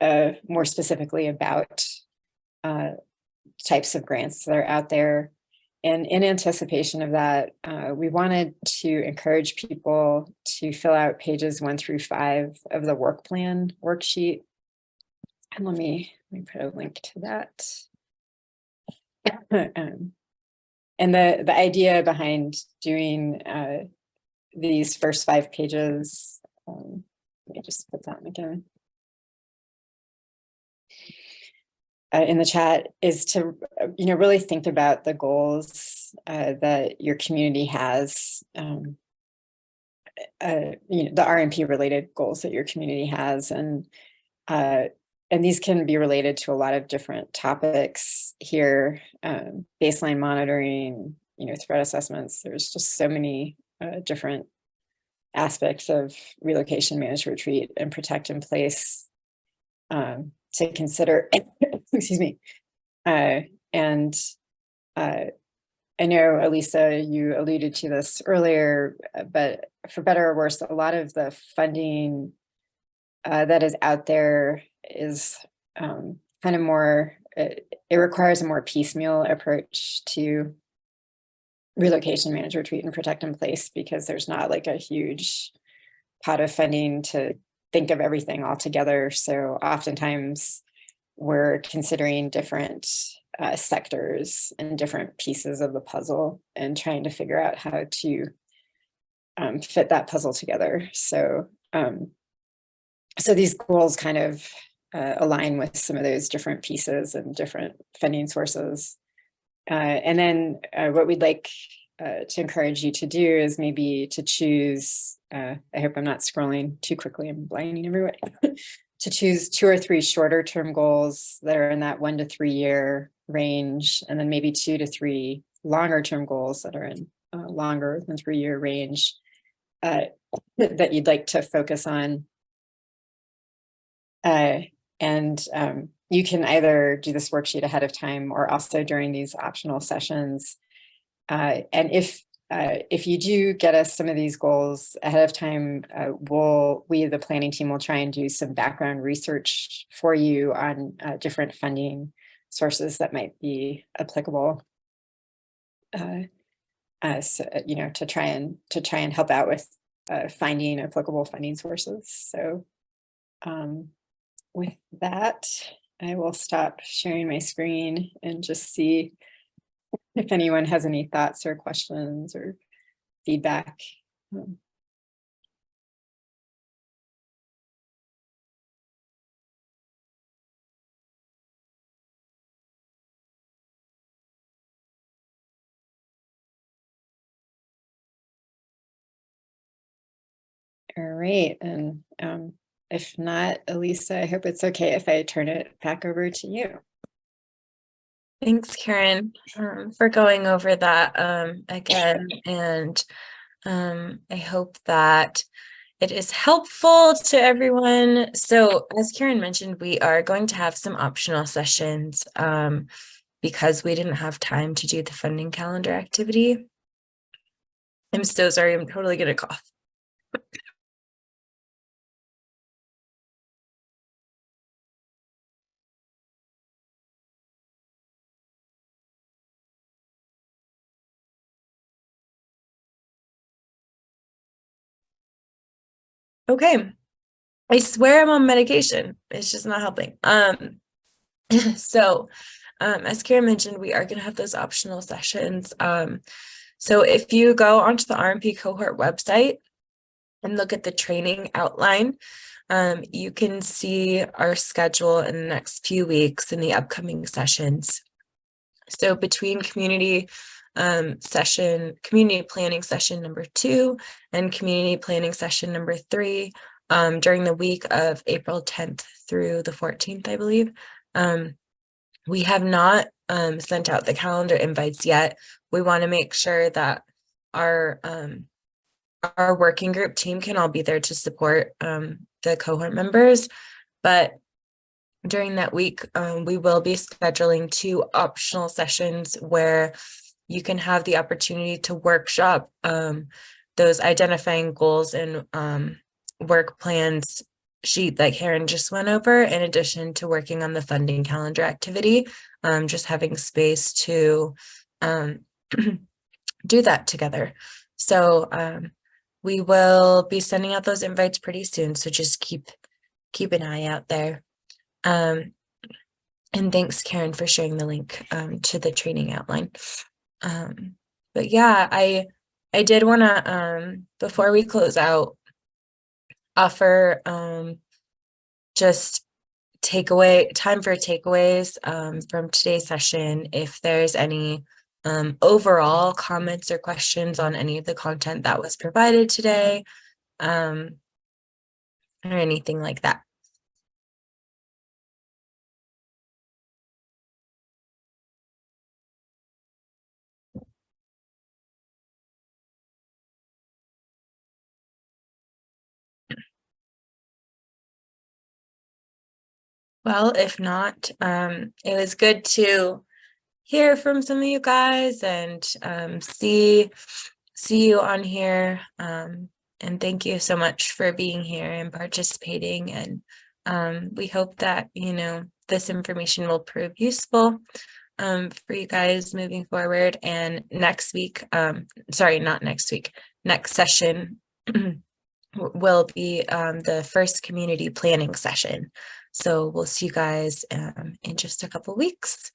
more specifically about types of grants that are out there. And in anticipation of that, we wanted to encourage people to fill out pages 1 through 5 of the work plan worksheet. And let me put a link to that. And the idea behind doing these first 5 pages, let me just put that again. In the chat, is to really think about the goals that your community has, the RMP related goals that your community has, and these can be related to a lot of different topics here, baseline monitoring, threat assessments. There's just so many different aspects of relocation, manage, retreat, and protect in place to consider. Excuse me. And I know, Alyssa, you alluded to this earlier, but for better or worse, a lot of the funding that is out there is kind of more, it requires a more piecemeal approach to relocation, manage, retreat, and protect in place, because there's not like a huge pot of funding to think of everything all together. So oftentimes we're considering different sectors and different pieces of the puzzle and trying to figure out how to fit that puzzle together. So so these goals kind of align with some of those different pieces and different funding sources. And then what we'd like to encourage you to do is maybe to choose, I hope I'm not scrolling too quickly, I'm blinding everyone, to choose 2 or 3 shorter term goals that are in that 1 to 3 year range, and then maybe 2 to 3 longer term goals that are in longer than 3 year range that you'd like to focus on. And you can either do this worksheet ahead of time or also during these optional sessions. And if if you do get us some of these goals ahead of time, we, the planning team, will try and do some background research for you on different funding sources that might be applicable. So, you know, to try and help out with finding applicable funding sources. So with that, I will stop sharing my screen and just see if anyone has any thoughts or questions or feedback. All right, and if not, Alyssa, I hope it's okay if I turn it back over to you. Thanks, Karen, for going over that again. And I hope that it is helpful to everyone. So as Karen mentioned, we are going to have some optional sessions because we didn't have time to do the funding calendar activity. I'm so sorry, I'm totally gonna cough. Okay, I swear I'm on medication. It's just not helping. So as Karen mentioned, we are going to have those optional sessions. So if you go onto the RMP Cohort website and look at the training outline, you can see our schedule in the next few weeks in the upcoming sessions. So between community planning session number 2 and community planning session number 3, during the week of April 10th through the 14th, I believe, we have not sent out the calendar invites yet. We want to make sure that our working group team can all be there to support the cohort members. But during that week, we will be scheduling 2 optional sessions where you can have the opportunity to workshop those identifying goals and work plans sheet that Karen just went over, in addition to working on the funding calendar activity, just having space to do that together. So we will be sending out those invites pretty soon, so just keep an eye out there. And thanks, Karen, for sharing the link to the training outline. But yeah, I did want to before we close out, offer just time for takeaways from today's session. If there's any overall comments or questions on any of the content that was provided today, or anything like that. Well, if not, it was good to hear from some of you guys and see you on here. And thank you so much for being here and participating. And we hope that, you know, this information will prove useful for you guys moving forward. And next week, next session will be the first community planning session. So we'll see you guys in just a couple weeks.